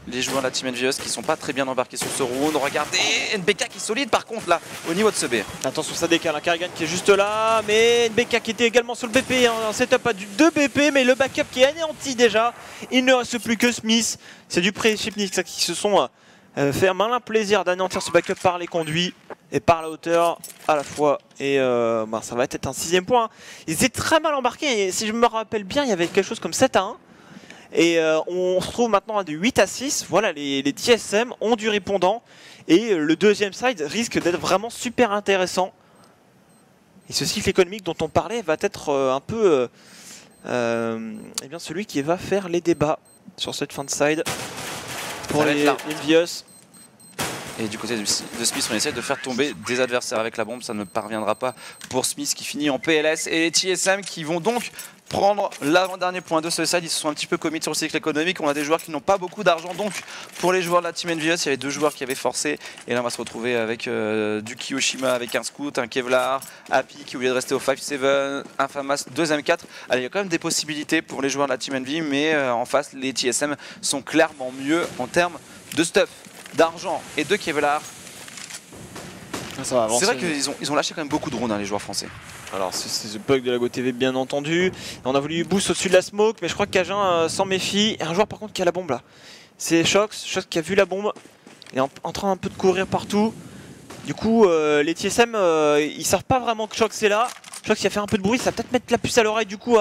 les joueurs de la Team Envious qui sont pas très bien embarqués sur ce round. Regardez, NBK qui est solide par contre là, au niveau de ce B. Attention, ça décale, un Karrigan qui est juste là, mais NBK qui était également sur le BP, un setup à du 2 BP, mais le backup qui est anéanti déjà. Il ne reste plus que Smith, c'est du pré-Chipnik qui se sont fait un malin plaisir d'anéantir ce backup par les conduits et par la hauteur à la fois. Et ça va être un 6ème point. Ils étaient très mal embarqués, et si je me rappelle bien, il y avait quelque chose comme 7-1. Et on se retrouve maintenant à du 8-6, voilà, les TSM ont du répondant et le deuxième side risque d'être vraiment super intéressant. Et ce cycle économique dont on parlait va être un peu eh bien celui qui va faire les débats sur cette fin de side pour les Envious. Et du côté de Smith, on essaie de faire tomber des adversaires avec la bombe, ça ne parviendra pas pour Smith qui finit en PLS. Et les TSM qui vont donc prendre l'avant-dernier point de ce side, ils se sont un petit peu commit sur le cycle économique. On a des joueurs qui n'ont pas beaucoup d'argent, donc pour les joueurs de la Team Envious, il y avait 2 joueurs qui avaient forcé. Et là on va se retrouver avec du Kiyoshima avec un Scout, un Kevlar, Happy qui voulait rester au 5-7, un Famas 2M4. Alors il y a quand même des possibilités pour les joueurs de la Team Envy, mais en face les TSM sont clairement mieux en termes de stuff, d'argent et de Kevlar. C'est vrai qu'ils ont lâché quand même beaucoup de rounds les joueurs français. Alors c'est le bug de la GoTV bien entendu. On a voulu boost au-dessus de la smoke, mais je crois que Cajun s'en méfie. Et un joueur par contre qui a la bombe là. C'est Shox qui a vu la bombe. Il est en train un peu de courir partout. Du coup les TSM ils savent pas vraiment que Shox est là. Shox il a fait un peu de bruit, ça va peut-être mettre la puce à l'oreille du coup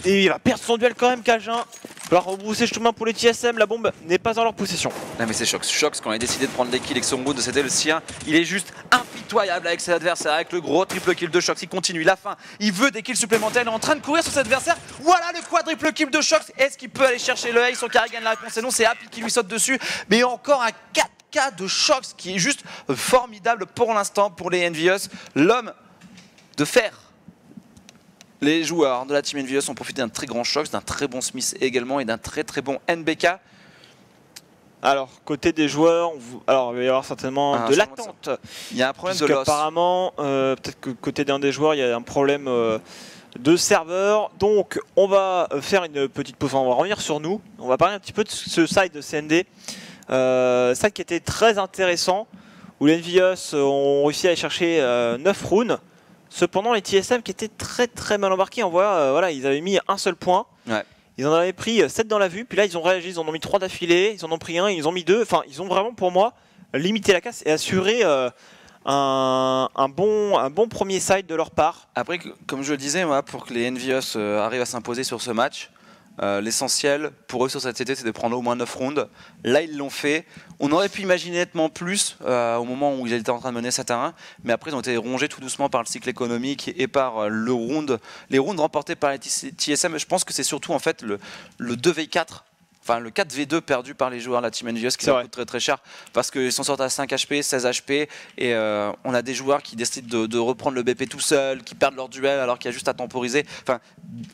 et il va perdre son duel quand même Cajun. Il va rebrousser chemin pour les TSM, la bombe n'est pas en leur possession. Non mais c'est Shox. Shox quand il a décidé de prendre des kills et que son round c'était le sien, il est juste impitoyable avec ses adversaires, avec le gros triple kill de Shox. Il continue, la fin, il veut des kills supplémentaires, il est en train de courir sur cet adversaire. Voilà le quadruple kill de Shox. Est-ce qu'il peut aller chercher le ace? Son Karrigan, la réponse est non, c'est Happy qui lui saute dessus. Mais encore un 4K de Shox qui est juste formidable pour l'instant pour les Envious. L'homme de fer. Les joueurs de la Team Envious ont profité d'un très grand Shox, d'un très bon Smith également et d'un très bon NBK. Alors, côté des joueurs, alors il va y avoir certainement de l'attente. Il y a un problème de loss. Apparemment, peut-être que côté d'un des joueurs, il y a un problème de serveur. Donc, on va faire une petite pause. On va revenir sur nous. On va parler un petit peu de ce side de CND. Side qui était très intéressant, où les Envious ont réussi à aller chercher 9 rounds. Cependant, les TSM qui étaient très mal embarqués, on voit, voilà, ils avaient mis un seul point. Ouais. Ils en avaient pris 7 dans la vue, puis là ils ont réagi, ils en ont mis 3 d'affilée, ils en ont pris un, ils ont mis 2. Enfin, ils ont vraiment, pour moi, limité la casse et assuré un bon premier side de leur part. Après, comme je le disais, moi, pour que les Envious arrivent à s'imposer sur ce match, l'essentiel pour eux sur cette CT c'est de prendre au moins 9 rounds. Là ils l'ont fait. On aurait pu imaginer nettement plus au moment où ils étaient en train de mener 7-1, mais après ils ont été rongés tout doucement par le cycle économique et par les rounds remportés par les TSM. Je pense que c'est surtout en fait le 2v4. Enfin, le 4v2 perdu par les joueurs de la Team Envious qui coûte très cher parce qu'ils s'en sortent à 5 HP, 16 HP et on a des joueurs qui décident de reprendre le BP tout seul, qui perdent leur duel alors qu'il y a juste à temporiser. Enfin,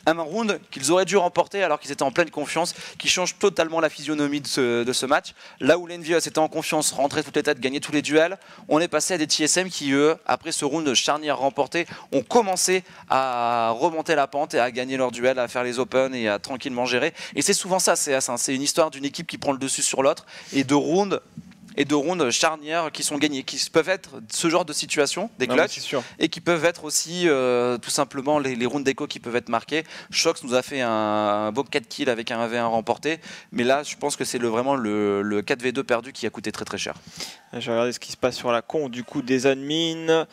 un round qu'ils auraient dû remporter alors qu'ils étaient en pleine confiance, qui change totalement la physionomie de ce match. Là où l'Envious était en confiance, rentrait toutes les têtes, gagnait tous les duels, on est passé à des TSM qui eux, après ce round de charnière remporté, ont commencé à remonter la pente et à gagner leur duel, à faire les open et à tranquillement gérer. Et c'est souvent ça, c'est un C'est une histoire d'une équipe qui prend le dessus sur l'autre et de rounds charnières qui sont gagnés, qui peuvent être ce genre de situation, des clutches, et qui peuvent être aussi tout simplement les rounds d'écho qui peuvent être marqués. Shox nous a fait un beau 4 kills avec un 1v1 remporté, mais là je pense que c'est vraiment le 4v2 perdu qui a coûté très très cher. Je vais regarder ce qui se passe sur la con du coup des admins.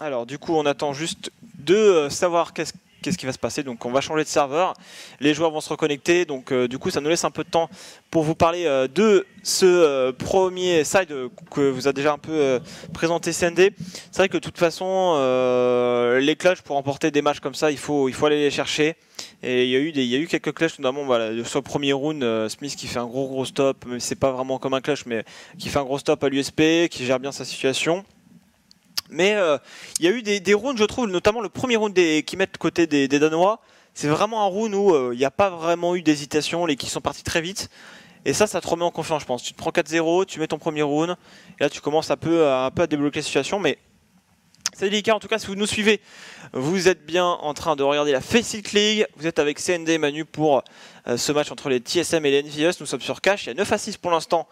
Alors du coup on attend juste de savoir qu'est-ce qui va se passer. Donc on va changer de serveur, les joueurs vont se reconnecter, donc du coup ça nous laisse un peu de temps pour vous parler de ce premier side que vous a déjà un peu présenté CND. C'est vrai que de toute façon les clutches pour remporter des matchs comme ça il faut aller les chercher, et il y a eu quelques clutches, notamment voilà, sur le premier round, Smith qui fait un gros stop, même si c'est pas vraiment comme un clutch, mais qui fait un gros stop à l'USP, qui gère bien sa situation. Mais il y a eu des rounds, je trouve, notamment le premier round qui mettent côté des Danois. C'est vraiment un round où il n'y a pas vraiment eu d'hésitation, les kills sont partis très vite. Et ça te remet en confiance, je pense. Tu te prends 4-0, tu mets ton premier round, et là tu commences un peu à débloquer la situation. Mais c'est délicat, en tout cas, si vous nous suivez, vous êt bien en train de regarder la Faceit League. Vous êtes avec CND et Manu pour ce match entre les TSM et les NVS. Nous sommes sur Cash, il y a 9-6 pour l'instant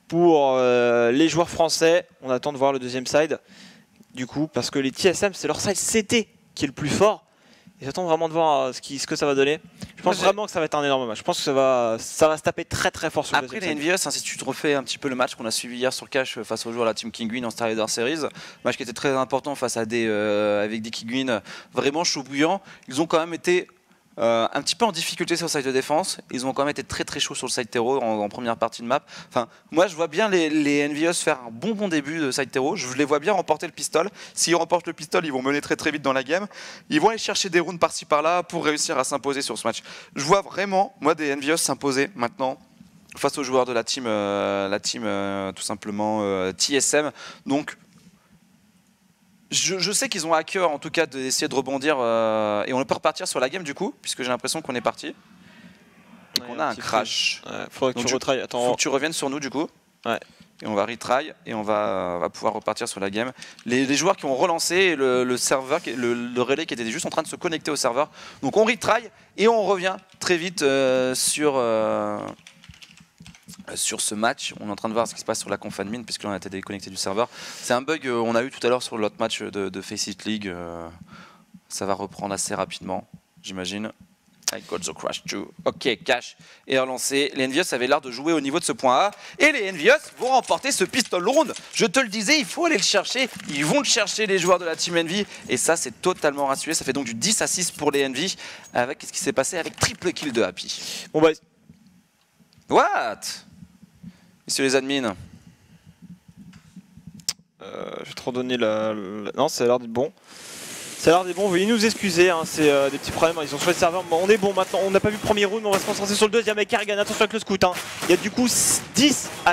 pour les joueurs français. On attend de voir le deuxième side. Du coup, parce que les TSM, c'est leur side CT qui est le plus fort. Et j'attends vraiment de voir ce que ça va donner. Je pense vraiment que ça va être un énorme match. Je pense que ça va se taper très très fort sur le deuxième side. Après les NVS, si tu te refais un petit peu le match qu'on a suivi hier sur Cash face aux joueurs de la Team Kinguin en Star Leader Series, match qui était très important face à avec des Kinguin vraiment chaud bouillant, ils ont quand même été un petit peu en difficulté sur le side de défense. Ils ont quand même été très très chauds sur le side terreau en première partie de map. Enfin, moi je vois bien les NVS faire un bon début de side terreau. Je les vois bien remporter le pistol. S'ils remportent le pistol, ils vont mener très très vite dans la game. Ils vont aller chercher des rounds par-ci par-là pour réussir à s'imposer sur ce match. Je vois vraiment, moi, des NVS s'imposer maintenant face aux joueurs de la team tout simplement TSM. Donc je sais qu'ils ont à cœur en tout cas d'essayer de rebondir et on peut repartir sur la game du coup, puisque j'ai l'impression qu'on est parti et qu'on a un crash. Faudrait que tu retry. Attends, faut que tu reviennes sur nous du coup. Ouais. Et on va retry et on va pouvoir repartir sur la game. Les joueurs qui ont relancé et le serveur, le relais qui était juste en train de se connecter au serveur. Donc on retry et on revient très vite sur ce match. On est en train de voir ce qui se passe sur la conf admin puisque là on a été déconnecté du serveur. C'est un bug qu'on a eu tout à l'heure sur l'autre match de Faceit League. Ça va reprendre assez rapidement, j'imagine. I got the crash too. Ok, Cash est relancé. Les Envious avaient l'air de jouer au niveau de ce point A. Et les Envious vont remporter ce pistol round. Je te le disais, il faut aller le chercher. Ils vont le chercher, les joueurs de la Team Envy. Et ça, c'est totalement rassuré. Ça fait donc du 10-6 pour les Envy. Avec ce qui s'est passé avec triple kill de Happy. Bon bah... What? Messieurs les admins. Je vais te redonner Non, ça a l'air d'être bon. Ça a l'air d'être bon, veuillez nous excuser, hein, c'est des petits problèmes, ils ont changé de serveur. Bon, on est bon maintenant, on n'a pas vu le premier round, mais on va se concentrer sur le deuxième avec Karrigan. Attention avec le scout, hein. Il y a du coup 10-6. On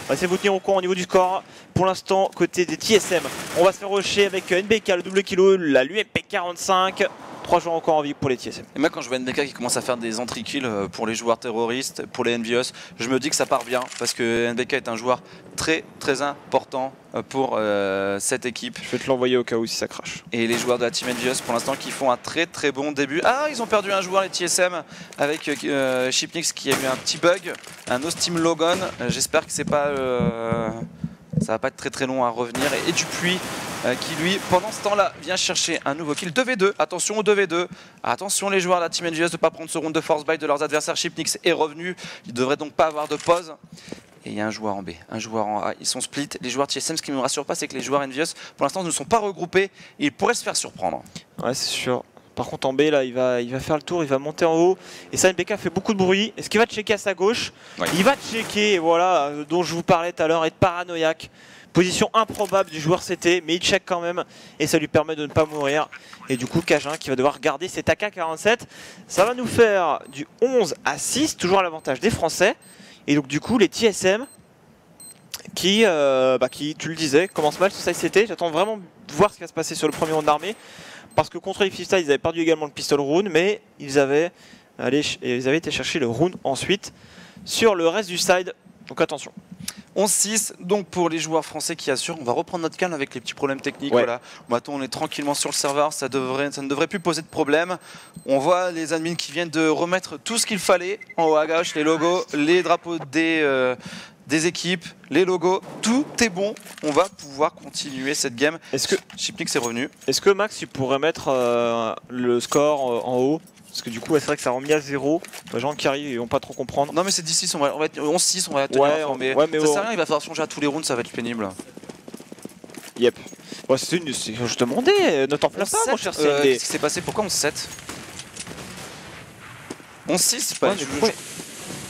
va essayer de vous tenir au courant au niveau du score. Pour l'instant, côté des TSM, on va se faire rusher avec NBK, le double kilo, la l'UMP 45. 3 joueurs encore en vie pour les TSM. Et moi quand je vois NBK qui commence à faire des entry kills pour les joueurs terroristes, pour les Envious, je me dis que ça part bien parce que NBK est un joueur très très important pour cette équipe. Je vais te l'envoyer au cas où si ça crache. Et les joueurs de la Team Envious pour l'instant qui font un très très bon début. Ah, ils ont perdu un joueur les TSM avec Shipnix qui a eu un petit bug, un no steam logon. J'espère que c'est pas ça va pas être très très long à revenir. Et Dupuis qui lui, pendant ce temps-là, vient chercher un nouveau kill. 2v2, attention au 2v2. Attention les joueurs de la Team NGS de ne pas prendre ce round de force buy de leurs adversaires. Shipnix est revenu, il ne devrait donc pas avoir de pause. Et il y a un joueur en B, un joueur en A, ils sont split. Les joueurs TSM, ce qui ne me rassure pas, c'est que les joueurs NVS, pour l'instant, ne sont pas regroupés. Et ils pourraient se faire surprendre. Ouais, c'est sûr. Par contre en B là il va faire le tour, il va monter en haut. Et ça NBK fait beaucoup de bruit. Est-ce qu'il va checker à sa gauche? Ouais. Il va checker, voilà, dont je vous parlais tout à l'heure, être paranoïaque. Position improbable du joueur CT, mais il check quand même. Et ça lui permet de ne pas mourir. Et du coup Cajun qui va devoir garder cet AK-47. Ça va nous faire du 11-6, toujours à l'avantage des Français. Et donc du coup les TSM qui, tu le disais, commencent mal sur ça CT. J'attends vraiment de voir ce qui va se passer sur le premier round d'armée. Parce que contre les Fifty, ils avaient perdu également le pistol round, mais ils avaient été chercher le round ensuite sur le reste du side. Donc attention. 11-6, donc pour les joueurs français qui assurent, on va reprendre notre calme avec les petits problèmes techniques. Ouais. Voilà. Maintenant, on est tranquillement sur le serveur, ça ne devrait plus poser de problème. On voit les admins qui viennent de remettre tout ce qu'il fallait en haut à gauche, les logos, les drapeaux des équipes, les logos, tout est bon. On va pouvoir continuer cette game. Est-ce que Chipnik c'est revenu. Est-ce que Max, tu pourrais mettre le score en haut? Parce que du coup, c'est vrai que ça a remis à 0. Les gens qui arrivent, ils vont pas trop comprendre. Non mais c'est 10-6, on va être 11-6, on va tenir informé. Mais ça sert à rien, il va falloir changer à tous les rounds, ça va être pénible. Yep. Bon, je te demandais, ne t'enflamme pas, mon cher CND. Qu'est-ce qui s'est passé? Pourquoi 11-7? 11-6 pas.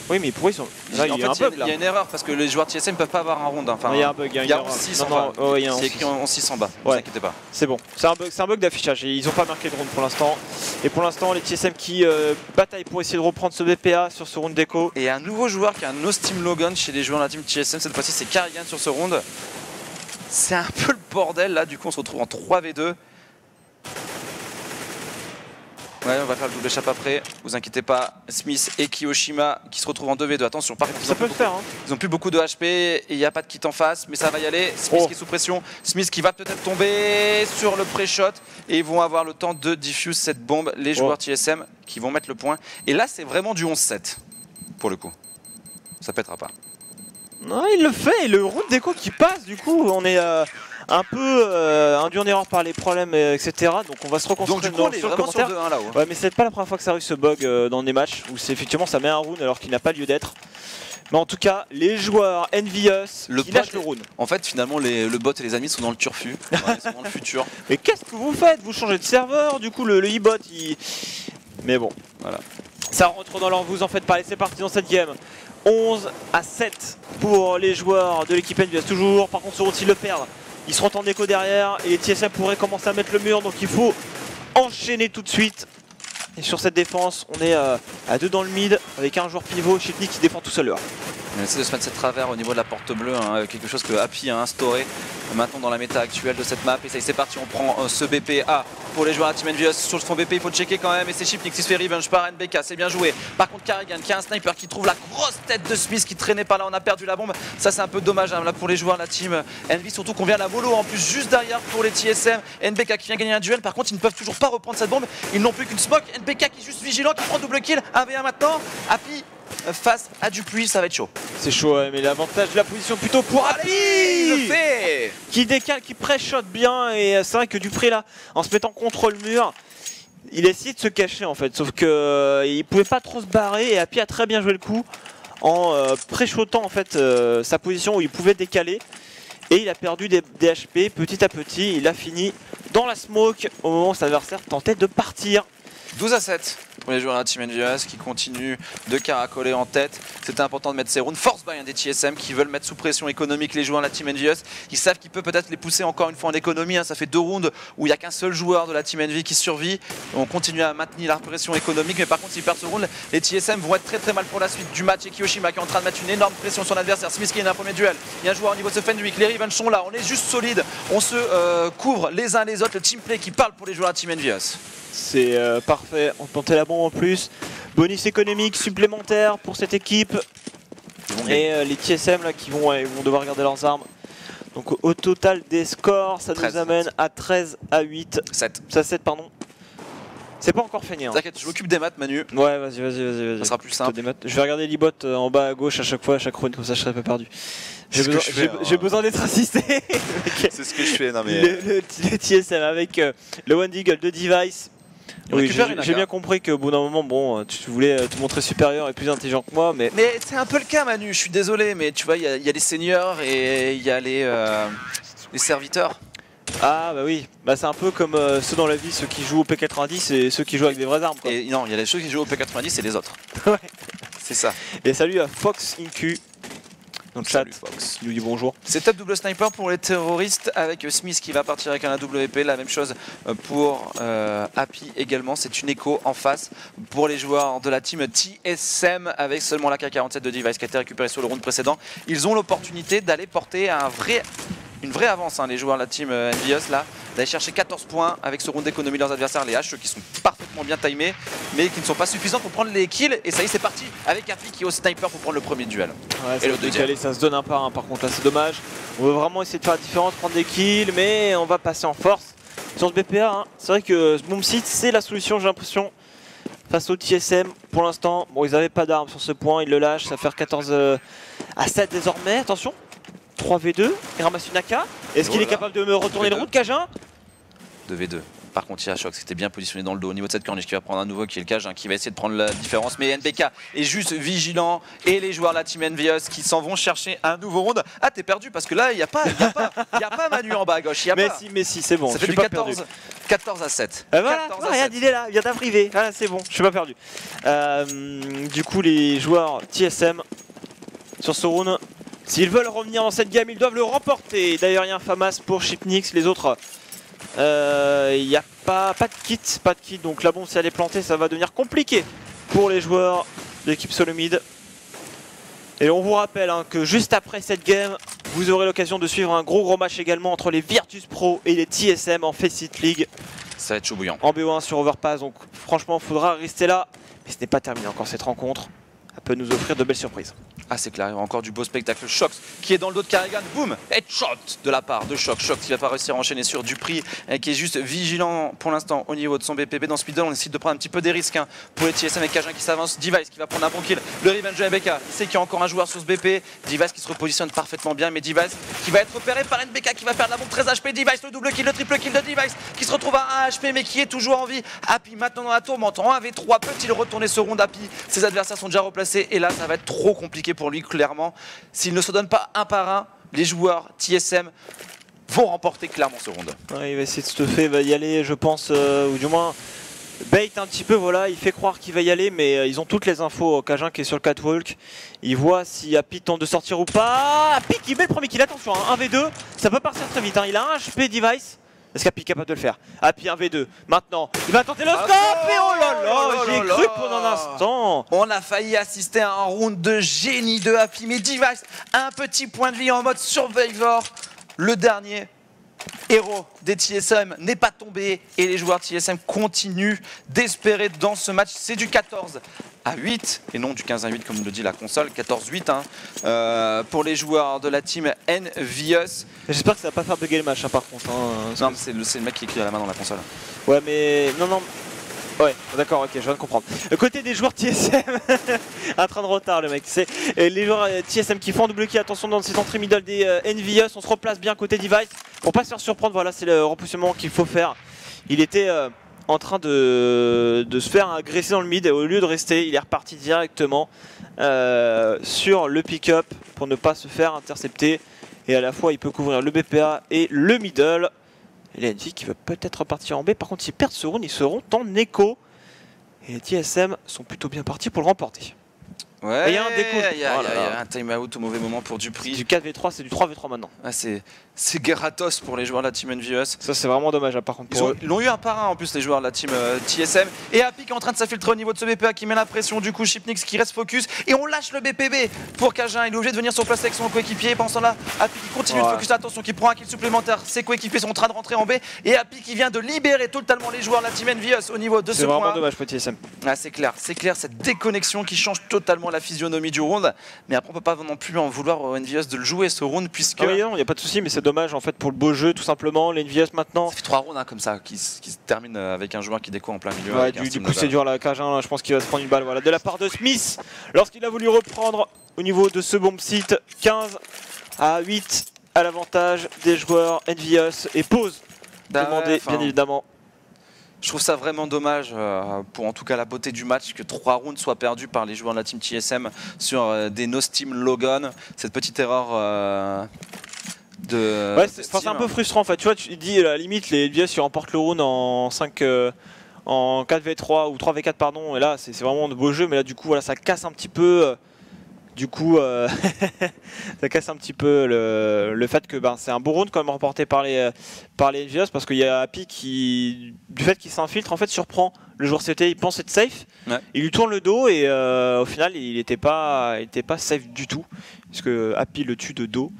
Oui, mais pourquoi ils sont. Là, il y a un bug là. Il y a une erreur parce que les joueurs TSM ne peuvent pas avoir un round. Enfin, il y a un bug, il y a 11-6 en bas. C'est écrit 11-6 en bas, ne vous inquiétez pas. C'est bon, c'est un bug d'affichage. Ils n'ont pas marqué de round pour l'instant. Et pour l'instant, les TSM qui bataillent pour essayer de reprendre ce BPA sur ce round d'écho. Et un nouveau joueur qui a un no Steam Logan chez les joueurs de la team TSM, cette fois-ci c'est Carrigan sur ce round. C'est un peu le bordel là, du coup on se retrouve en 3v2. Ouais, on va faire le double échappe après, vous inquiétez pas. Smith et Kiyoshima qui se retrouvent en 2v2. Attention, par contre, ça peut le faire. Hein. Ils ont plus beaucoup de HP et il n'y a pas de kit en face, mais ça va y aller. Smith qui est sous pression, Smith qui va peut-être tomber sur le pré-shot et ils vont avoir le temps de diffuse cette bombe. Les joueurs TSM qui vont mettre le point. Et là, c'est vraiment du 11-7 pour le coup. Ça pètera pas. Non, il le fait et le round d'écho qui passe, du coup, on est un peu induit en erreur par les problèmes, etc. Donc on va se reconstruire sur le commentaire. Sur 2-1 là-haut. Ouais, mais c'est pas la première fois que ça arrive ce bug dans des matchs où c'est effectivement ça met un round alors qu'il n'a pas lieu d'être. Mais en tout cas, les joueurs Envious qui lâchent le round. En fait, finalement, le bot et les amis sont dans le turfu. Ils sont dans le futur. Mais qu'est-ce que vous faites? Vous changez de serveur, du coup le e-bot il... Mais bon, voilà. Ça rentre dans l'ordre, vous en faites pas. Allez, c'est parti dans cette game. 11-7 pour les joueurs de l'équipe Envious toujours. Par contre, seront-ils le perdre? Ils seront en écho derrière et les TSM pourraient commencer à mettre le mur. Donc il faut enchaîner tout de suite. Et sur cette défense, on est à 2 dans le mid avec un joueur pivot, Chipnik qui défend tout seul. On essaie de se mettre cette travers au niveau de la porte bleue, hein, quelque chose que Happy a instauré maintenant dans la méta actuelle de cette map. Et ça y est, c'est parti, on prend ce BPA pour les joueurs de la Team Envious. Sur son BP, il faut checker quand même. Et c'est Chipnik qui se fait revenge par NBK, c'est bien joué. Par contre, Carrigan qui a un sniper qui trouve la grosse tête de Smith qui traînait par là. On a perdu la bombe. Ça, c'est un peu dommage hein, là pour les joueurs de la Team Envy. Surtout qu'on vient la mollo en plus juste derrière pour les TSM. NBK qui vient gagner un duel. Par contre, ils ne peuvent toujours pas reprendre cette bombe. Ils n'ont plus qu'une smoke. NBK qui est juste vigilant, qui prend double kill. 1v1 maintenant. Happy face à Dupuis, ça va être chaud. C'est chaud, mais l'avantage de la position plutôt pour Happy, il le fait, qui décale, qui pré-shot bien. Et c'est vrai que Dupuis là, en se mettant contre le mur, il a essayé de se cacher en fait, sauf que il pouvait pas trop se barrer et Happy a très bien joué le coup en pré-shotant en fait sa position où il pouvait décaler. Et il a perdu des HP petit à petit. Il a fini dans la smoke au moment où son adversaire tentait de partir. 12-7 pour les joueurs de la Team Envious qui continuent de caracoler en tête. C'était important de mettre ces rounds. Force by un des TSM qui veulent mettre sous pression économique les joueurs de la Team Envious. Ils savent qu'ils peuvent peut-être les pousser encore une fois en économie. Hein. Ça fait 2 rounds où il n'y a qu'un seul joueur de la Team Envy qui survit. On continue à maintenir la pression économique. Mais par contre, s'ils perdent ce round, les TSM vont être très très mal pour la suite du match. Et Kiyoshima qui est en train de mettre une énorme pression sur son adversaire. Smith qui est dans un premier duel. Il y a un joueur au niveau de ce Fenwick. Les Revenge sont là. On est juste solide. On se couvre les uns les autres. Le team play qui parle pour les joueurs de la Team Envious. C'est parfait, on tentait la bombe en plus. Bonus économique supplémentaire pour cette équipe. Et les TSM là qui vont devoir garder leurs armes. Donc au total des scores, ça 13, nous amène à 13-8. 7. Ça 7 pardon. C'est pas encore fini. Hein. T'inquiète, je m'occupe des maths Manu. Ouais vas-y. Ça sera plus simple. Je vais regarder l'e-bot en bas à gauche à chaque fois, à chaque round, comme ça je serai pas perdu. J'ai besoin d'être assisté. C'est ce que je fais, non mais... Le TSM avec le One Deagle de Device. Oui, j'ai bien compris qu'au bout d'un moment, bon, tu voulais te montrer supérieur et plus intelligent que moi, mais... Mais c'est un peu le cas Manu, je suis désolé, mais tu vois, il y a les seniors et il y a les serviteurs. Ah bah oui, bah, c'est un peu comme ceux dans la vie, ceux qui jouent au P90 et ceux qui jouent avec des vraies armes. Quoi. Et non, il y a les ceux qui jouent au P90 et les autres. Ouais. C'est ça. Et salut à Fox Incu. Dans le chat, Fox. Il nous dit bonjour. C'est top double sniper pour les terroristes avec Smith qui va partir avec un AWP. La même chose pour Happy également. C'est une écho en face pour les joueurs de la team TSM avec seulement la K47 de Device qui a été récupérée sur le round précédent. Ils ont l'opportunité d'aller porter une vraie avance, hein, les joueurs de la team Envious là, d'aller chercher 14 points avec ce round d'économie de leurs adversaires, les H qui sont parfaitement vachement bien timés, mais qui ne sont pas suffisants pour prendre les kills. Et ça y est, c'est parti avec Happy qui est au sniper pour prendre le premier duel. Ouais, et le deuxième. Ça se donne un par un, par contre là c'est dommage. On veut vraiment essayer de faire la différence, prendre des kills, mais on va passer en force sur ce BPA. Hein. C'est vrai que ce boom site c'est la solution, j'ai l'impression, face au TSM. Pour l'instant, bon, ils n'avaient pas d'armes sur ce point, ils le lâchent, ça va faire 14 à 7 désormais. Attention, 3v2, il ramasse une AK. Est-ce qu'il est capable de me retourner le route, Cajun? 2v2. Par contre, il y a Shox qui était bien positionné dans le dos au niveau de cette corniche qui va prendre un nouveau qui est le Cajun qui va essayer de prendre la différence. Mais NBK est juste vigilant et les joueurs de la team Envious qui s'en vont chercher un nouveau round. Ah, t'es perdu parce que là, il n'y a pas Manu en bas à gauche. Mais si, c'est bon. Ça fait du 14 à 7. Voilà, regarde, il est là, il vient d'arriver. Voilà, c'est bon, je suis pas perdu. Du coup, les joueurs TSM sur ce round, s'ils veulent revenir dans cette game, ils doivent le remporter. D'ailleurs, il y a un FAMAS pour Shipnix, les autres. Il n'y a pas de kit, donc la bombe si elle est plantée ça va devenir compliqué pour les joueurs de l'équipe Solomid. Et on vous rappelle hein, que juste après cette game vous aurez l'occasion de suivre un gros match également entre les Virtus Pro et les TSM en Faceit League. Ça va être chaud bouillant. En BO1 sur Overpass, donc franchement il faudra rester là. Mais ce n'est pas terminé encore cette rencontre. Ça peut nous offrir de belles surprises. Ah c'est clair, il y a encore du beau spectacle. Shox qui est dans le dos de Karrigan, boum, headshot de la part de Shox. Shox qui va pas réussir à enchaîner sur Dupri, qui est juste vigilant pour l'instant au niveau de son BPB. Dans ce middle, on essaie de prendre un petit peu des risques hein, pour les TSM avec Cajun qui s'avance. Device qui va prendre un bon kill, le revenge de NBK. Il sait qu'il y a encore un joueur sur ce BP. Device qui se repositionne parfaitement bien, mais Device qui va être repéré par NBK qui va perdre la bombe 13 HP. Device, le double kill, le triple kill de Device qui se retrouve à 1 HP mais qui est toujours en vie. Happy maintenant dans la tourmente en 1v3. Peut-il retourner ce round Happy? Ses adversaires sont déjà replacés et là ça va être trop compliqué pour lui clairement. S'il ne se donne pas un par un, les joueurs TSM vont remporter clairement ce round. Ouais, il va essayer de stuffer, il va y aller je pense, ou du moins bait un petit peu, voilà, il fait croire qu'il va y aller, mais ils ont toutes les infos. Cajun qui est sur le catwalk, il voit si Happy tente de sortir ou pas. Happy qui met le premier kill, attention, hein, 1v2, ça peut partir très vite, hein. Il a un HP Device. Est-ce qu'Happy est capable de le faire? Happy 1v2, maintenant, il va tenter le scope et oh là là, j'y ai cru pendant un instant. On a failli assister à un round de génie de Happy, mais Device, un petit point de vie en mode Survivor. Le dernier héros des TSM n'est pas tombé et les joueurs TSM continuent d'espérer dans ce match. C'est du 14 à 8 et non du 15 à 8 comme le dit la console, 14-8 hein, pour les joueurs de la team Envious. J'espère que ça va pas faire bugger le match hein, par contre. Hein, non, c'est le mec qui écrit à la main dans la console. Ouais mais non. Ouais, d'accord, ok, je viens de comprendre. Côté des joueurs TSM, un train de retard le mec. C'est les joueurs TSM qui font un double kill. Attention dans cette entrée middle des Envious. On se replace bien côté Device pour pas se faire surprendre. Voilà, c'est le repoussement qu'il faut faire. Il était en train de se faire agresser dans le mid et au lieu de rester, il est reparti directement sur le pick-up pour ne pas se faire intercepter. Et à la fois, il peut couvrir le BPA et le middle. Et les NV qui veut peut-être repartir en B. Par contre, s'ils perdent ce round, ils seront en écho. Et les TSM sont plutôt bien partis pour le remporter. Ouais, il y a un déco. Il y a un time-out au mauvais moment pour Dupri. Du 4v3, c'est du 3v3 maintenant. Ah, c'est gratos pour les joueurs de la team Envious. Ça, c'est vraiment dommage, par contre. Ils l'ont eu un par un en plus, les joueurs de la team TSM. Et Happy qui est en train de s'infiltrer au niveau de ce BPA qui met la pression. Du coup, Shipnix qui reste focus. Et on lâche le BPB pour Cajun. Il est obligé de venir sur place avec son coéquipier. Pendant ce temps-là, Happy qui continue de focus. Attention, qui prend un kill supplémentaire. Ses coéquipiers sont en train de rentrer en B. Et Happy qui vient de libérer totalement les joueurs de la team Envious au niveau de ce point. C'est vraiment dommage pour TSM. Ah, c'est clair, cette déconnexion qui change totalement la physionomie du round. Mais après, on peut pas non plus en vouloir aux Envious de le jouer ce round puisque. Ah oui, non, il n'y a pas de souci, mais c'est dommage en fait pour le beau jeu tout simplement. Les Envious maintenant. Ça fait 3 rounds hein, comme ça qui se terminent avec un joueur qui déco en plein milieu. Ouais, du coup, c'est dur là. Cajun, là, je pense qu'il va se prendre une balle voilà, de la part de Smith lorsqu'il a voulu reprendre au niveau de ce bomb site. 15 à 8 à l'avantage des joueurs Envious et pause demandée bien évidemment. Je trouve ça vraiment dommage pour en tout cas la beauté du match que 3 rounds soient perdus par les joueurs de la team TSM sur des no Steam Logan. Cette petite erreur de. Ouais, c'est un peu frustrant en fait. Tu vois, tu dis à la limite les Envious ils remportent le round en 5. En 4v3 ou 3v4 pardon. Et là c'est vraiment de beaux jeux. Mais là du coup voilà, ça casse un petit peu. Du coup, ça casse un petit peu le fait que c'est un beau round quand même remporté par les Envious parce qu'il y a Happy qui, du fait qu'il s'infiltre, en fait surprend le joueur CT, il pense être safe, ouais. Il lui tourne le dos et au final il n'était pas safe du tout puisque Happy le tue de dos.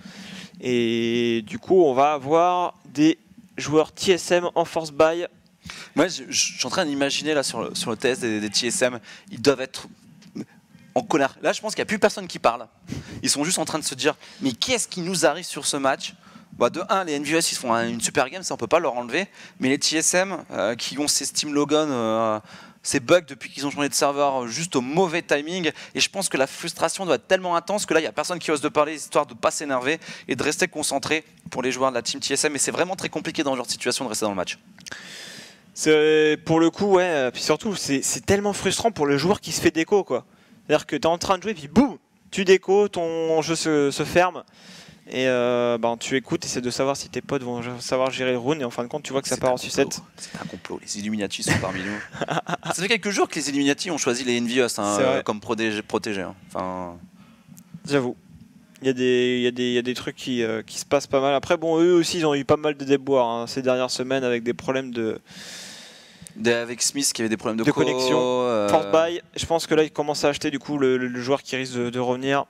Et du coup on va avoir des joueurs TSM en force buy. Moi, je suis en train d'imaginer là sur le TS des TSM, ils doivent être en colère. Là, je pense qu'il n'y a plus personne qui parle. Ils sont juste en train de se dire, mais qu'est-ce qui nous arrive sur ce match? Bah, de 1, les NVS, ils font une super game, ça on peut pas leur enlever. Mais les TSM, qui ont ces Steam Logon, ces bugs depuis qu'ils ont changé de serveur juste au mauvais timing, et je pense que la frustration doit être tellement intense que là il n'y a personne qui ose de parler, histoire de ne pas s'énerver et de rester concentré pour les joueurs de la team TSM, et c'est vraiment très compliqué dans ce genre de situation de rester dans le match. Pour le coup, ouais, puis surtout c'est tellement frustrant pour le joueur qui se fait déco, quoi. C'est-à-dire que tu es en train de jouer, puis boum, tu déco, ton jeu se ferme. Et tu écoutes, essaies de savoir si tes potes vont savoir gérer le rune, et en fin de compte tu vois que ça part en sucette. C'est un complot, les Illuminati sont parmi nous. Ça fait quelques jours que les Illuminati ont choisi les Envious comme protégés. Hein. Enfin... J'avoue, il y a des trucs qui se passent pas mal. Après bon, eux aussi ils ont eu pas mal de déboires ces dernières semaines avec des problèmes avec Smith qui avait des problèmes de connexion. Force buy, je pense que là il commence à acheter du coup le joueur qui risque de revenir.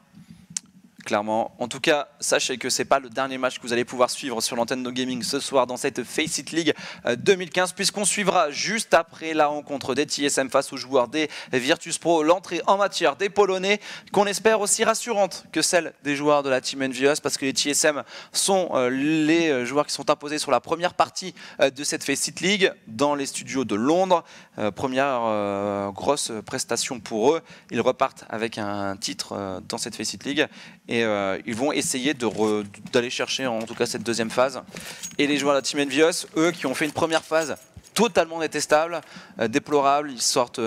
Clairement. En tout cas, sachez que c'est pas le dernier match que vous allez pouvoir suivre sur l'antenne No Gaming ce soir dans cette Face It League 2015, puisqu'on suivra juste après la rencontre des TSM face aux joueurs des Virtus Pro l'entrée en matière des Polonais, qu'on espère aussi rassurante que celle des joueurs de la Team Envious, parce que les TSM sont les joueurs qui sont imposés sur la première partie de cette Face It League dans les studios de Londres. Première grosse prestation pour eux. Ils repartent avec un titre dans cette Face It League. Et ils vont essayer d'aller chercher en tout cas cette deuxième phase. Et les joueurs de la Team Envious, eux qui ont fait une première phase totalement détestable, déplorable, ils sortent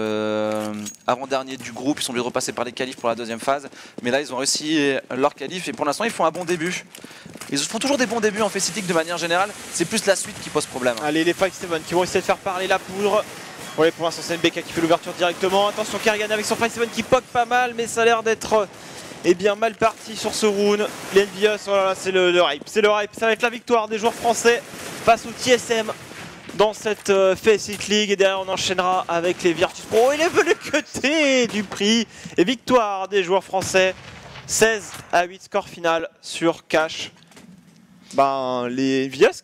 avant-dernier du groupe, ils sont obligés de repasser par les qualifs pour la deuxième phase. Mais là ils ont réussi leur qualif et pour l'instant ils font un bon début. Ils font toujours des bons débuts en Face It League de manière générale, c'est plus la suite qui pose problème. Allez les 5-7 qui vont essayer de faire parler la poudre. Ouais, pour l'instant c'est NBK qui fait l'ouverture directement. Attention Kerrigan avec son 5-7 qui poke pas mal, mais ça a l'air d'être... bien mal parti sur ce round. Les Envious, voilà, c'est le hype. C'est le hype. Ça va être la victoire des joueurs français face au TSM dans cette Face It League. Et derrière, on enchaînera avec les Virtus Pro. Il est venu cuter du prix. Et victoire des joueurs français. 16-8 score final sur Cash. Les Envious